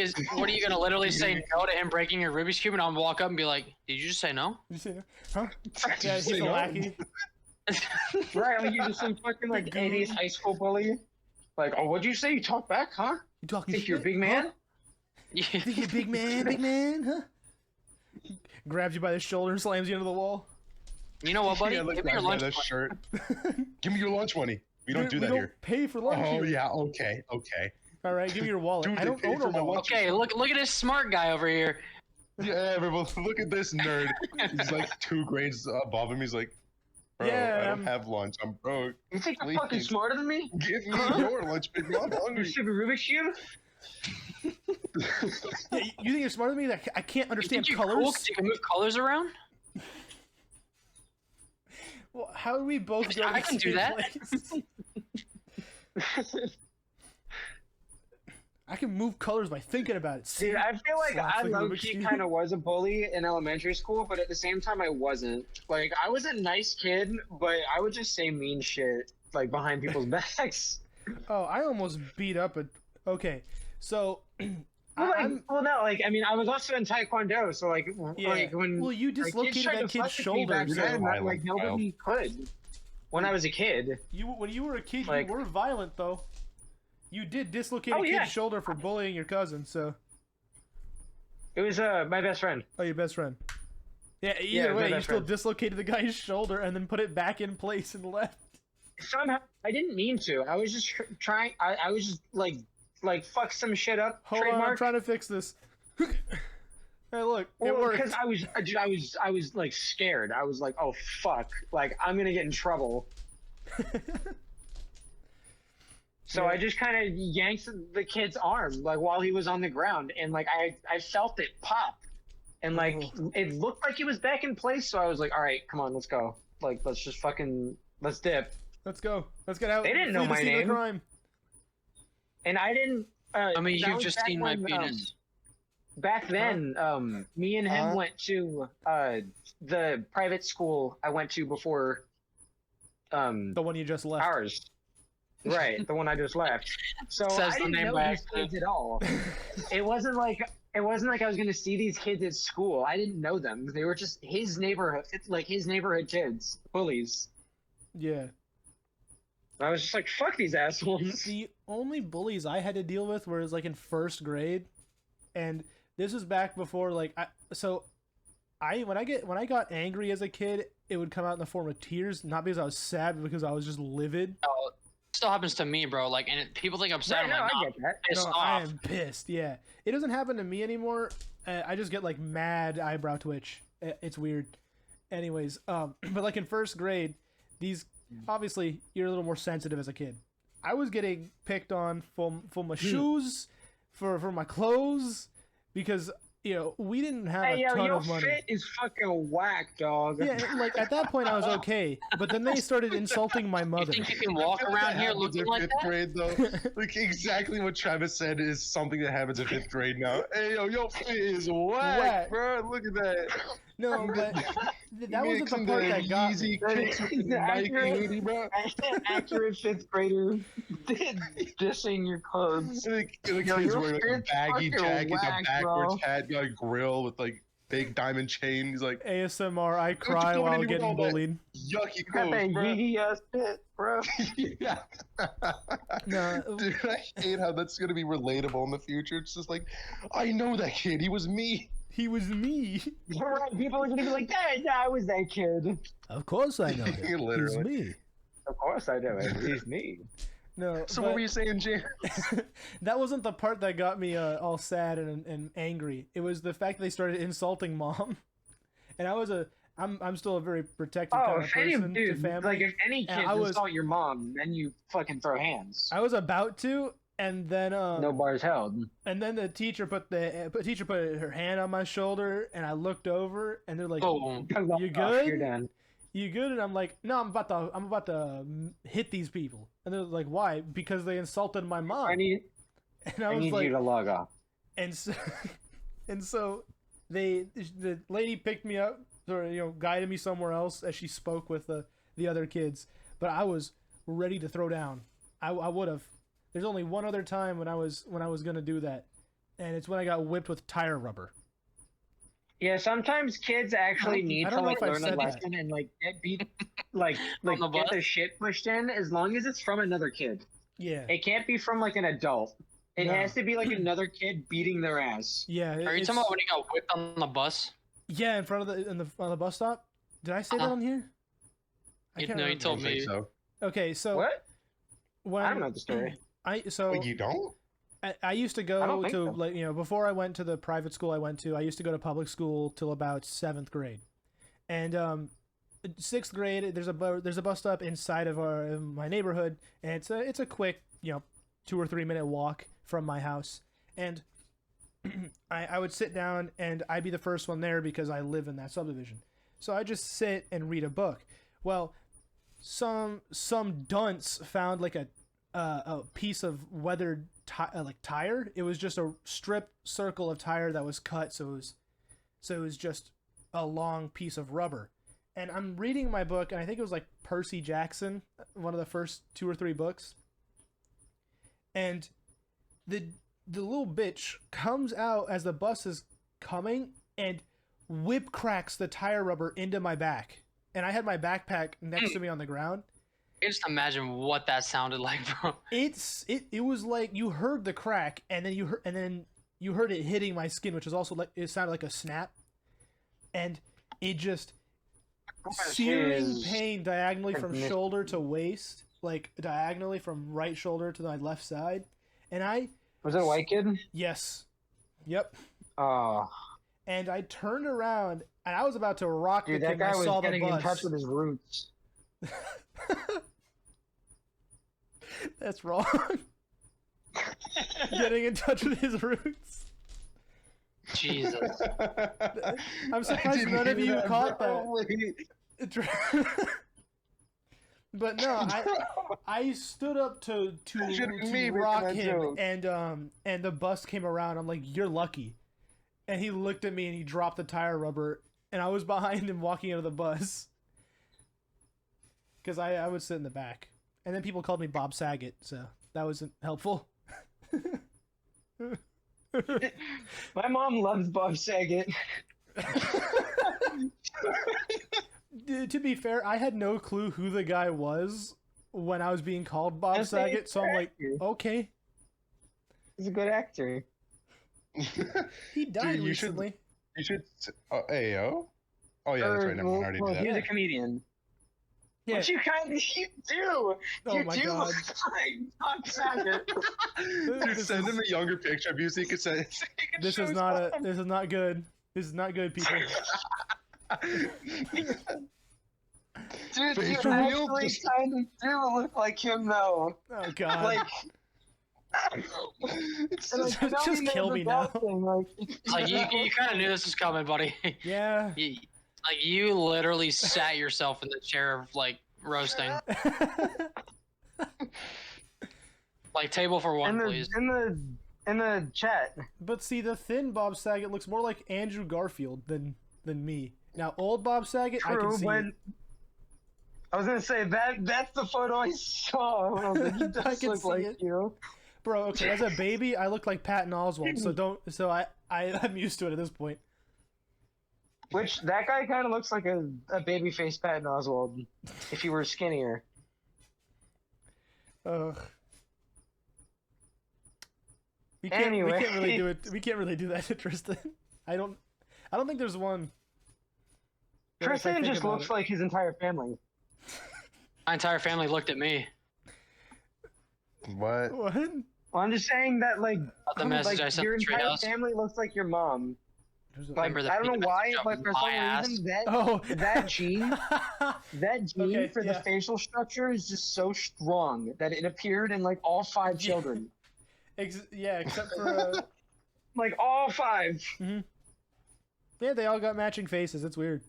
you gonna literally say no to him breaking your Rubik's Cube, and I'll walk up and be like, "Did you just say no?" You see that? Huh? Did Yeah, you he's say a no? lackey. Right, like you're just some fucking like The goon. 80s high school bully. Like, oh, what'd you say? You talk back, huh? You talking Think shit? you're a big man? Huh? Think you're big man, huh? Grabs you by the shoulder and slams you into the wall. You know what, buddy? Yeah, look, Give me your that lunch. that shirt. Give me your lunch money. We don't do we that don't here. pay for lunch Oh here. yeah, okay. All right, give me your wallet. Dude, I don't they paid own for a my wallet. lunch. Okay, look at this smart guy over here. Yeah, everyone, look at this nerd. He's like 2 grades above him. He's like, bro, Yeah, I don't I'm- have lunch. I'm broke. You think you're Please. fucking smarter than me? Give me Huh? your lunch, baby. I'm You hungry. stupid Rubik's Cube? Yeah, you think you're smarter than me? I can't You understand think you're cool colors. 'cause you can move colors around? Well, how do we both go to I the can do same that. place? I can move colors by thinking about it. See? Dude, I feel like Slaps I like Rubik's low-key Cube. kind of was a bully in elementary school, but at the same time I wasn't. Like, I was a nice kid, but I would just say mean shit, like, behind people's backs. Oh, I almost beat up a. Okay, so Well, like, I'm. no, like, I mean, I was also in Taekwondo, so, like, Yeah. like when Well, you like, kids dislocated tried that to kid's fuck with me back shoulder. then, So Violent like, nobody could when I was a kid. when you were a kid, Like- you were violent though. You did dislocate Oh, a kid's yeah. shoulder for bullying your cousin. So, It was my best friend. oh, your best friend. Yeah. it Either was my way, you best still friend. dislocated the guy's shoulder and then put it back in place and left. Somehow, I didn't mean to. I was just trying. I was just like fuck some shit up. Hold on, I'm trademark. trying to fix this. Hey, look, it Well, worked. because dude, I was like scared. I was like, oh fuck, like I'm gonna get in trouble. So Yeah. I just kind of yanked the kid's arm, like while he was on the ground, and like I felt it pop, and like it looked like it was back in place. So I was like, all right, come on, let's go. Like let's just fucking dip. Let's go. Let's get out. They didn't know Flee the my scene of the name. crime. And I didn't I mean, that you've was just back seen my when, penis. Back then, me and him Huh? went to the private school I went to before The one you just left. ours. Right, the one I just left. So Says I the didn't name know by these accident. kids at all. It wasn't like I was gonna see these kids at school. I didn't know them. They were just his neighborhood, like his neighborhood kids, bullies. Yeah. I was just like, fuck these assholes. The only bullies I had to deal with were like in first grade, and this was back before like when I got angry as a kid, it would come out in the form of tears, not because I was sad, but because I was just livid. Oh, it still happens to me, bro. Like, and people think I'm sad. Right, I'm no, like, I nah, get that. pissed No, off. I am pissed. Yeah, it doesn't happen to me anymore. I just get like mad eyebrow twitch. It's weird. Anyways, but like in first grade, these obviously you're a little more sensitive as a kid. I was getting picked on for my shoes, for my clothes, because we didn't have Hey, a yo, ton your of money. fit is fucking whack, dog. Yeah, like at that point I was okay, but then they started insulting my You mother. think you can walk around here Happens looking in like fifth that? grade, though. Like exactly what Travis said is something that happens in fifth grade now. Hey, yo, your fit is whack, Whack. bro. Look at that. No, but that wasn't the part that got me. Yeezy kicks with the He's Nike accurate. hoodie, bro. Accurate fifth grader dissing your clothes. Like Yo, he's your wearing like a fit's baggy fucking jacket, whack, a backwards bro. hat, got a grill with like big diamond chain. He's like ASMR, I you cry going while into getting all that? bullied. yucky Got that clothes, bro. Yeezy ass fit, bro. Yeah. No. Dude, I hate how that's gonna be relatable in the future. It's just like, I know that kid. He was me. He was me. Right, people are gonna be like, yeah, I was that kid. Of course I know him. Literally. He's me. Of course I know it. He's me. No, So but what were you saying, Jim? that wasn't the part that got me all sad and angry. It was the fact that they started insulting mom, and I'm still a very protective Oh, kind of if any person to dude, family. like if any And kid I was- insult your mom, then you fucking throw hands. I was about to, and then No bars held. and then the teacher put her hand on my shoulder, and I looked over, and they're like, Boom. You Oh, good? you're done. "You good?" And I'm like, "No, I'm about to hit these people." And they're like, "Why?" "Because they insulted my mom." I need and I was need like, you to log off. and so, and so the lady picked me up, or guided me somewhere else as she spoke with the other kids. But I was ready to throw down. I would have. There's only one other time when I was gonna do that, and it's when I got whipped with tire rubber. Yeah, sometimes kids actually need I to don't know like if I've learn a said that. lesson and like get beat, like the get bus? their shit pushed in. As long as it's from another kid, Yeah, it can't be from like an adult. It No. has to be like another kid beating their ass. yeah. Are you it's- talking about when you got whipped on the bus? Yeah, in front of on the bus stop. Did I say that Uh-huh. on here? I You can't know, you remember. told I think me. so. Okay, so What? when I don't know the story. Wait, you don't? I used to I go don't think to so. like before I went to the private school I went to. I used to go to public school till about 7th grade, and 6th grade there's a bus stop inside of my neighborhood, and it's a quick 2 or 3 minute walk from my house, and I would sit down and I'd be the first one there because I live in that subdivision, so I just sit and read a book. Well, some dunce found like a piece of weathered tire. It was just a strip circle of tire that was cut, so it was just a long piece of rubber. And I'm reading my book, and I think it was like Percy Jackson, one of the first 2 or 3 books. And the little bitch comes out as the bus is coming and whip cracks the tire rubber into my back. And I had my backpack next to me on the ground. I can just imagine what that sounded like, bro. It was like you heard the crack, and then you heard it hitting my skin, which is also like it sounded like a snap, and it just searing pain diagonally from shoulder to waist, like diagonally from right shoulder to my left side, and Was it a white kid? yes, yep, Oh, and I turned around and I was about to rock dude, the that kid. And guy I saw was the getting in bus. touch with his roots. That's wrong. Getting in touch with his roots. Jesus. I'm surprised none of you caught that. But no, I stood up to Should've been me rock making that him, joke. and the bus came around. I'm like, "You're lucky," and he looked at me and he dropped the tire rubber, and I was behind him walking out of the bus because I would sit in the back, and then people called me Bob Saget, so that wasn't helpful. My mom loves Bob Saget. To be fair, I had no clue who the guy was when I was being called Bob That's Saget, so I'm like, actor. okay. He's a good actor. He died Dude, recently. You should. AO? Oh, yeah, that's right. Never mind. I already Well, did he's that. a comedian. Yeah. Which you kind of you do. Oh you my do God. look like Bob Saget. Dude, This send is- him a younger picture of you so he could say. This is not good. This is not good, people. Dude, you Face reveal, actually just- kind of do look like him, though. Oh god. Like, It's and, Just- like, you know just he kill made me the now. dog thing, like, Like you kind of knew this was coming, buddy. Yeah. Like you literally sat yourself in the chair of like roasting. Like table for one, please. in the chat. But see, the thin Bob Saget looks more like Andrew Garfield than me. Now, old Bob Saget, I can True, see but it. I was gonna say that's the photo I saw. I was like, he I does can look see like it. you. Bro, okay, as a baby, I look like Patton Oswalt, so I'm used to it at this point. Which that guy kind of looks like a baby faced Patton Oswald if he were skinnier. Ugh. We can't really Anyway. do it. We can't really do that to Tristan. I don't think there's one. If I Tristan think just about looks it. like his entire family. My entire family looked at me. What? What? Well, I'm just saying that like, The message I sent your to entire Treehouse. family looks like your mom. There's a- Like Remember the I don't know message why, of but for my some ass? reason that Oh, that gene Okay, for yeah. the facial structure is just so strong that it appeared in like all 5 children. Yeah, except for Like all 5. yeah, they all got matching faces. It's weird.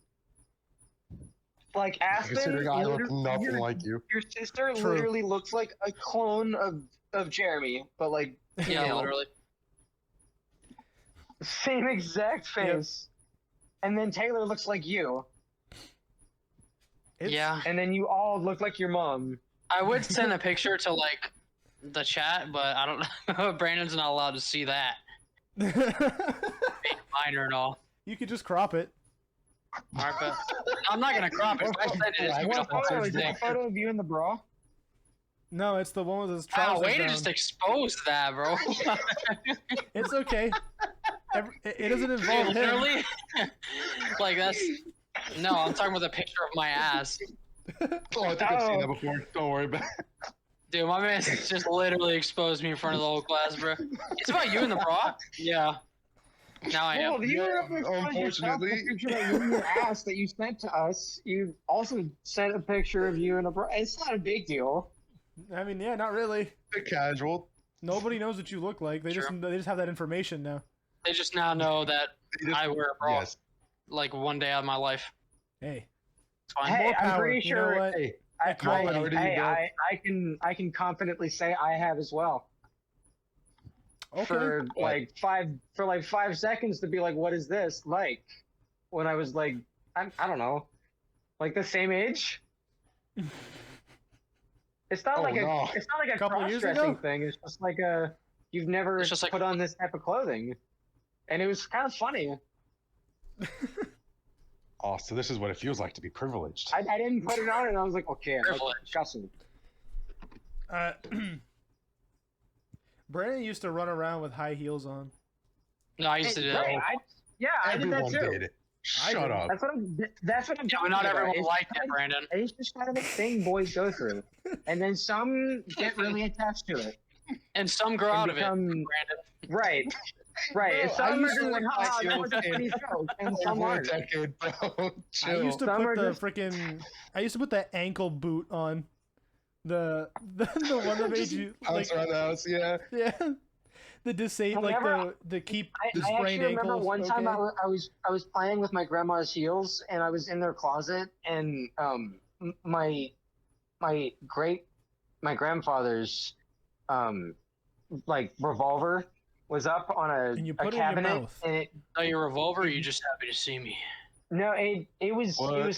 Like Aspen, Considering I look literally- nothing your, like you. your sister True. literally looks like a clone of Jeremy, but like Yeah, female. literally. Same exact face. And then Taylor looks like you. It's- Yeah. And then you all look like your mom. I would send a picture to like the chat, but I don't know. Brandon's not allowed to see that. Minor and all. You could just crop it. Alright, but I'm not gonna crop it. If I send it, it's gonna be What the whole photo? Is it thing. a photo of you in the bra? No, it's the one with his Wow, trousers way to down. just expose that, bro. It's okay. It doesn't Dude, involve him. literally, like that's no. I'm talking about the picture of my ass, Oh, I think I've seen that before. Don't worry about it. dude. My man just literally exposed me in front of the whole class, bro. It's about you in the bra. Yeah. Now I know. Well, you were up there showing yourself the Unfortunately. picture of you in your ass that you sent to us. You also sent a picture of you in a bra. It's not a big deal. I mean, yeah, not really. Bit casual. Nobody knows what you look like. They True. just have that information now. They just now know that They just- I wear a bra Yes. like one day out of my life. Hey, It's fine. Hey, more I'm power. pretty You know sure- what? Hey, Equality. I can confidently say I have as well. Okay. For like 5 seconds to be like, what is this like? When I was like, I don't know, like the same age. It's not Oh, like no. it's not like a Couple years cross-dressing ago? thing. It's just like you've never It's just like- put on this type of clothing, and it was kind of funny. Oh, so this is what it feels like to be privileged. I didn't put it on, and I was like, okay, I'm like, Privilege. disgusting. Brandon used to run around with high heels on. No, I used to do that. Right, I did that Everyone too. did it. I Shut did. up. That's what I'm. That's what I'm Yeah, talking but not about. everyone It's liked kind it, Brandon. It's just kind of a thing boys go through, and then some get really attached to it. And some grow and out of it, become- Brandon. Right, right. No, And I some are used just to like, like haha, my that was a heels funny in- joke, and some Over a aren't. decade, bro. I Chill. used to Some put are the just- freaking. I used to put the ankle boot on. The one that made you like Bounce around the house, yeah. yeah. The disable like Whenever the keep I the actually sprained remember ankles. one time okay? I was playing with my grandma's heels, and I was in their closet, and my my grandfather's like revolver was up on And you a put it in your cabinet, mouth. and it Oh, your revolver? Or you just happy to see me? no, it was What?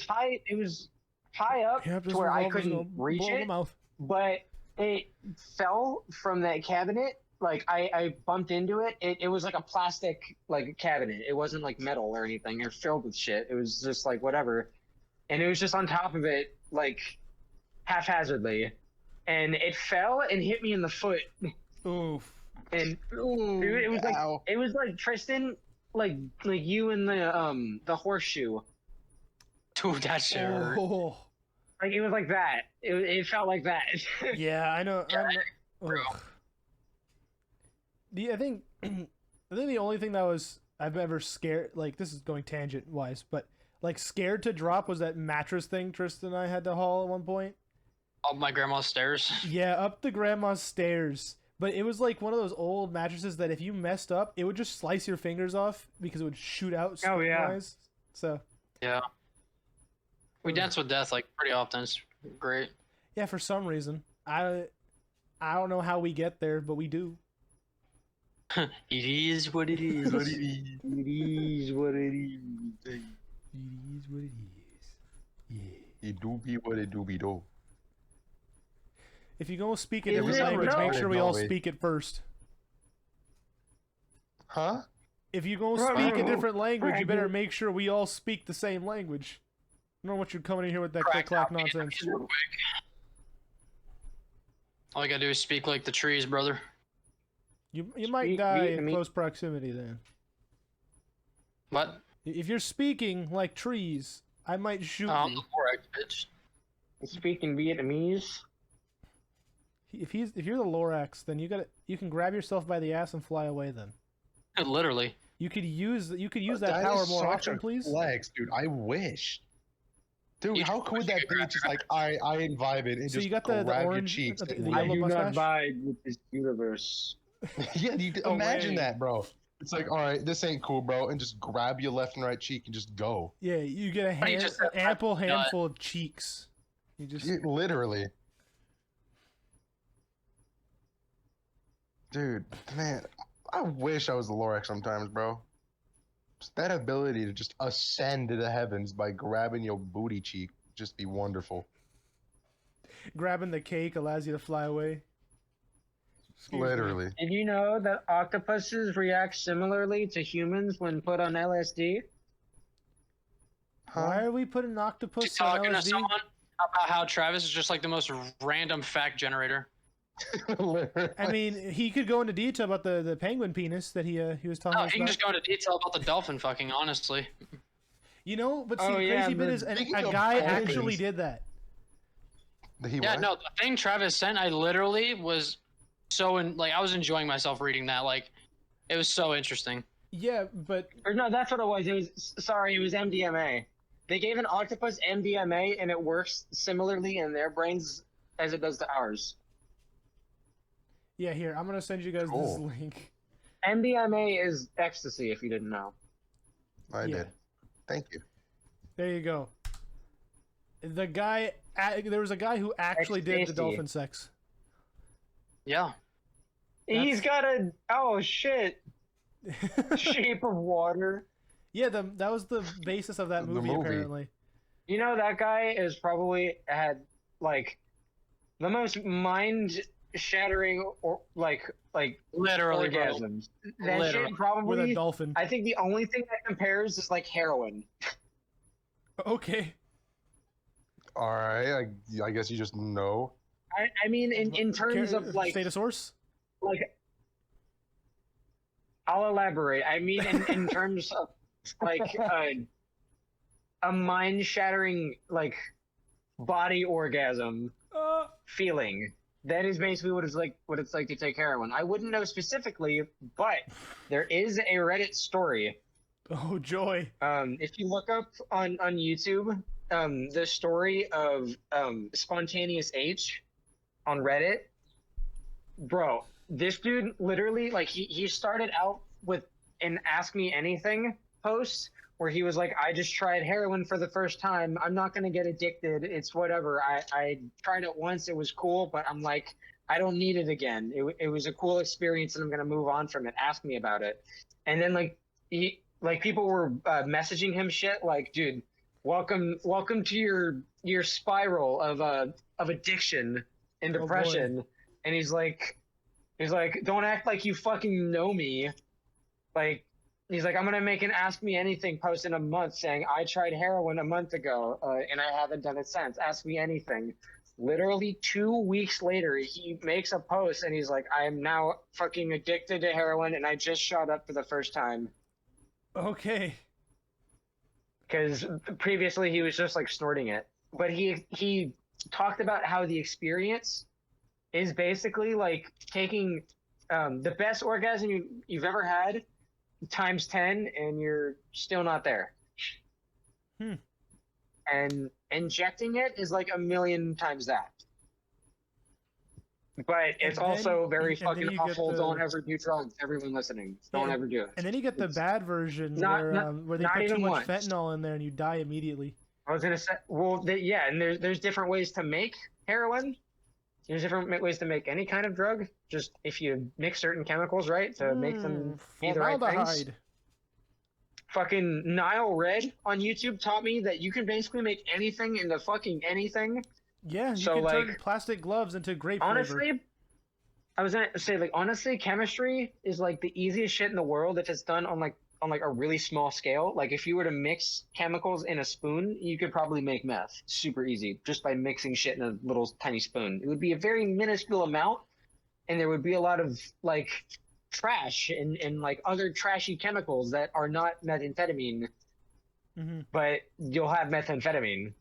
high up Yep, this to where I revolver's couldn't gonna reach blow in the it, mouth. but it fell from that cabinet. Like I bumped into it. It was like a plastic like cabinet. It wasn't like metal or anything. It was filled with shit. It was just like whatever. And it was just on top of it, like haphazardly. And it fell and hit me in the foot. Oof. And Ooh, dude, ow. it was like Tristan, like you and the horseshoe. Dude, that shit hurt. Oh. Like it was like that. It felt like that. Yeah, I know. Yeah, Ugh. I think the only thing that was I've ever scared, like, this is going tangent wise, but like scared to drop was that mattress thing Tristan and I had to haul at one point. Up my grandma's stairs. Yeah, up the grandma's stairs. But it was like one of those old mattresses that if you messed up, it would just slice your fingers off because it would shoot out Oh, yeah. spring-wise. So Yeah. We dance with death like pretty often. It's great. yeah, for some reason I don't know how we get there, but we do. It is what it is. It is what it is. It is what it is. Yeah. It do be what it do be though. If you go speak a Is different it? language, No. make sure we all No, wait. speak it first. Huh? If you go Right, speak right, a different language, you right. better make sure we all speak the same language. I don't know what you're coming in here with that Crack click-clack out, man. nonsense. Real quick. All I gotta do is speak like the trees, brother. You might Speak die in Vietnamese. close proximity then. What? If you're speaking like trees, I might shoot I'm you. the Lorax, bitch. Speaking Vietnamese. If you're the Lorax, then you can grab yourself by the ass and fly away. Then Literally. you could use that That power is more such often, a please. Flex, dude. I wish. Dude, You how just cool would wish you that could be? grab Just your like I imbibe it and So just you got the grab your orange- cheeks. the and yellow I do mustache? not abide with this universe. yeah, you No imagine way. that, bro. It's like, all right, this ain't cool, bro, and just grab your left and right cheek and just go. Yeah, you get a Or you just have an ample nut. handful of cheeks. You just Literally. Dude, man, I wish I was the Lorax sometimes, bro. Just that ability to just ascend to the heavens by grabbing your booty cheek would just be wonderful. grabbing the cake allows you to fly away. Excuse me. Literally. Did you know that octopuses react similarly to humans when put on LSD? Why Huh? are we putting You octopus on talking to LSD? someone about how Travis is just like the most random fact generator? Literally. I mean, he could go into detail about the penguin penis that he was talking No, us he can about. just go into detail about the dolphin fucking, honestly. You know, but see, Oh, the yeah, crazy bit but is a speaking of guy penguins- actually did that. He Yeah, what? no, the thing Travis sent, I literally was I was enjoying myself reading that. Like, it was so interesting. Yeah, but Or no, that's what it was. It was MDMA. They gave an octopus MDMA and it works similarly in their brains as it does to ours. yeah, here, I'm gonna send you guys Cool. this link. MDMA is ecstasy, if you didn't know. I Yeah. did. Thank you. There you go. There was a guy who actually did the Ecstasy. dolphin sex. Yeah. He's got a shit shape of water. Yeah, that was the basis of that The movie, movie. apparently. You know that guy is probably had like the most mind shattering or like Literally, bro. orgasms. That Literally. shit With a probably. dolphin. I think the only thing that compares is like heroin. Okay. All right. I guess you just know. I mean, in terms of like state of source. I'll elaborate. I mean, in terms of like a mind shattering like body orgasm feeling. That is basically what it's like to take heroin. I wouldn't know specifically, but there is a Reddit story. Oh joy. If you look up on YouTube, the story of Spontaneous H on Reddit, bro, this dude literally like he started out with an Ask Me Anything post where he was like, I just tried heroin for the first time. I'm not gonna get addicted. It's whatever. I tried it once. It was cool, but I'm like, I don't need it again. It was a cool experience, and I'm gonna move on from it. Ask me about it. And then people were messaging him shit like, dude, welcome to your spiral of addiction and Oh, boy. depression. And he's like, don't act like you fucking know me. Like, he's like, I'm gonna make an Ask Me Anything post in a month saying I tried heroin a month ago and I haven't done it since. Ask me anything. Literally 2 weeks later, he makes a post and he's like, I am now fucking addicted to heroin and I just shot up for the first time. Okay. Because previously he was just like snorting it. But he talked about how the experience is basically like taking the best orgasm you've ever had times 10 and you're still not there. And injecting it is like a million times that. But it's also very fucking awful. Don't ever do drugs. Everyone listening, don't ever do it. And then you get the bad version where they not put too even much once. fentanyl in there and you die immediately. I was gonna say, well, yeah, and there's different ways to make heroin. There's different ways to make any kind of drug. Just if you mix certain chemicals right to make them be the right things. Formaldehyde. Fucking Nile Red on YouTube taught me that you can basically make anything into fucking anything. Yeah, you So, can turn like, plastic gloves into grape flavor. Honestly, I was gonna say, like, honestly, chemistry is like the easiest shit in the world if it's done on a really small scale. Like, if you were to mix chemicals in a spoon, you could probably make meth super easy just by mixing shit in a little tiny spoon. It would be a very minuscule amount, and there would be a lot of like trash and like other trashy chemicals that are not methamphetamine, but you'll have methamphetamine.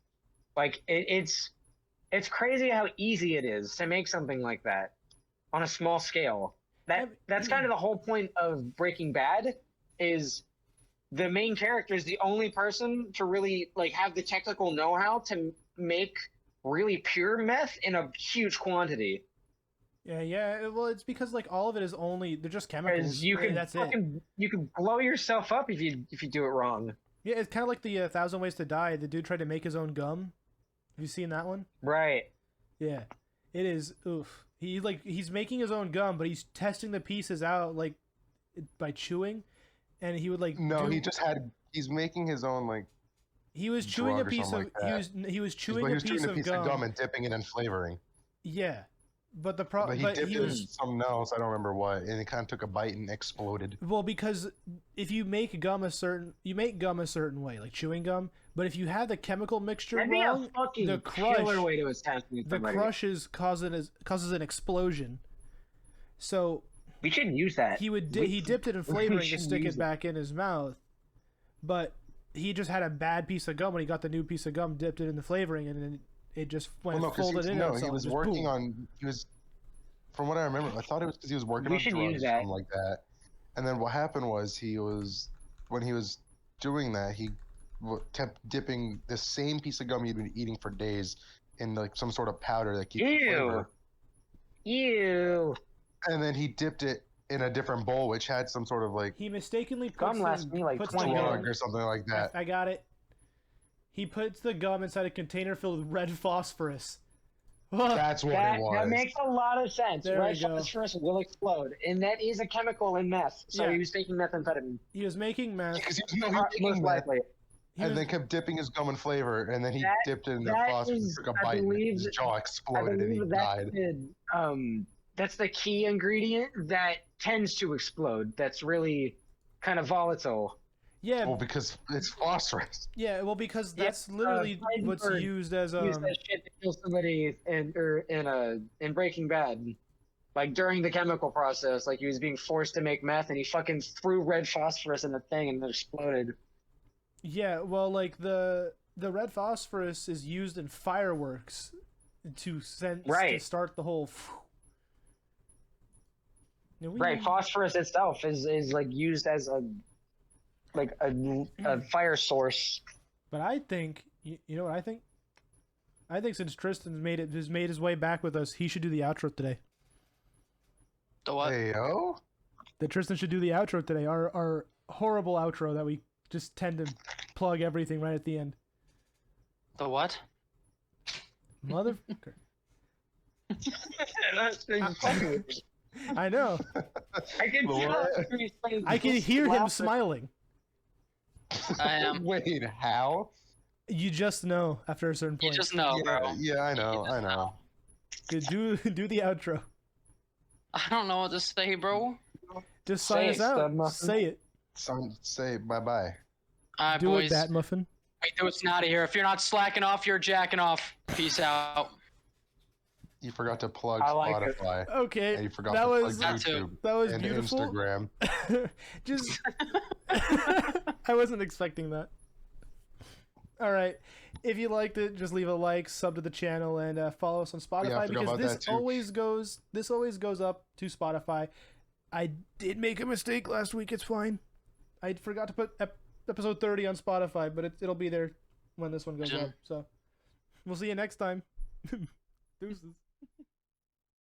Like, it's crazy how easy it is to make something like that on a small scale. That's kind of the whole point of Breaking Bad. Is the main character is the only person to really like have the technical know-how to make really pure meth in a huge quantity. Yeah. Well, it's because like all of it is they're just chemicals. That's it. You can blow yourself up if you do it wrong. Yeah, it's kind of like the 1,000 Ways to Die. The dude tried to make his own gum. Have you seen that one? Right. Yeah, it is. Oof. He's making his own gum, but he's testing the pieces out like by chewing. And he would like he's making his own like he was chewing a piece of like he was chewing a piece of gum and dipping it in flavoring. Yeah. But the problem he dipped it in something else, I don't remember what, and it kind of took a bite and exploded. Well, because if you make gum a certain way, like chewing gum, but if you have the chemical mixture wrong, the killer way to assassinate somebody. The crush causes an explosion. So we shouldn't use that. He dipped it in flavoring to stick it back in his mouth, but he just had a bad piece of gum when he got the new piece of gum, dipped it in the flavoring, and then it just folded in. No, he was working on. He was, from what I remember, I thought it was because he was working on drugs or something like that. And then what happened was when he was doing that, he kept dipping the same piece of gum he'd been eating for days in like some sort of powder that keeps the flavor. Ew. And then he dipped it in a different bowl, which had some sort of like he mistakenly gum lasts me like 20 drug or something like that. I got it. He puts the gum inside a container filled with red phosphorus. That's what it was. That makes a lot of sense. Red phosphorus will explode, and that is a chemical in meth. So he was taking methamphetamine. He was making meth. Most likely. And then kept dipping his gum in flavor, and then he dipped it in the phosphorus, took a bite, and his jaw exploded, and he died. That's the key ingredient that tends to explode. That's really kind of volatile. Yeah. Well, because it's phosphorus. Yeah. Well, because that's literally what's used as used that shit to kill somebody in Breaking Bad. Like during the chemical process, like he was being forced to make meth, and he fucking threw red phosphorus in the thing, and it exploded. Yeah. Well, like the red phosphorus is used in fireworks to start the whole. Phosphorus itself is like used as a fire source. But I think you know what I think. I think since Tristan's made his way back with us, he should do the outro today. The what? Hey yo. That Tristan should do the outro today. Our horrible outro that we just tend to plug everything right at the end. The what? Motherfucker. I I know. can tell. I can hear him smiling. I am. Wait, how? You just know after a certain You point. just know, bro. Yeah, I know, I know. Good, do the outro. I don't know what to say, bro. Just sign us out. Say it. Say bye-bye. Alright, Do boys. it, Bat Muffin. We do it's out of here. If you're not slacking off, you're jacking off. Peace out. You forgot to plug I like it. Spotify. Okay, And you forgot that to was plug That too. YouTube that was and beautiful. Instagram. Just I wasn't expecting that. All right, if you liked it, just leave a like, sub to the channel, and follow us on Spotify I forgot because about this that too. always goes up to Spotify. I did make a mistake last week. It's fine. I forgot to put episode 30 on Spotify, but it'll be there when this one goes up. So we'll see you next time. Deuces.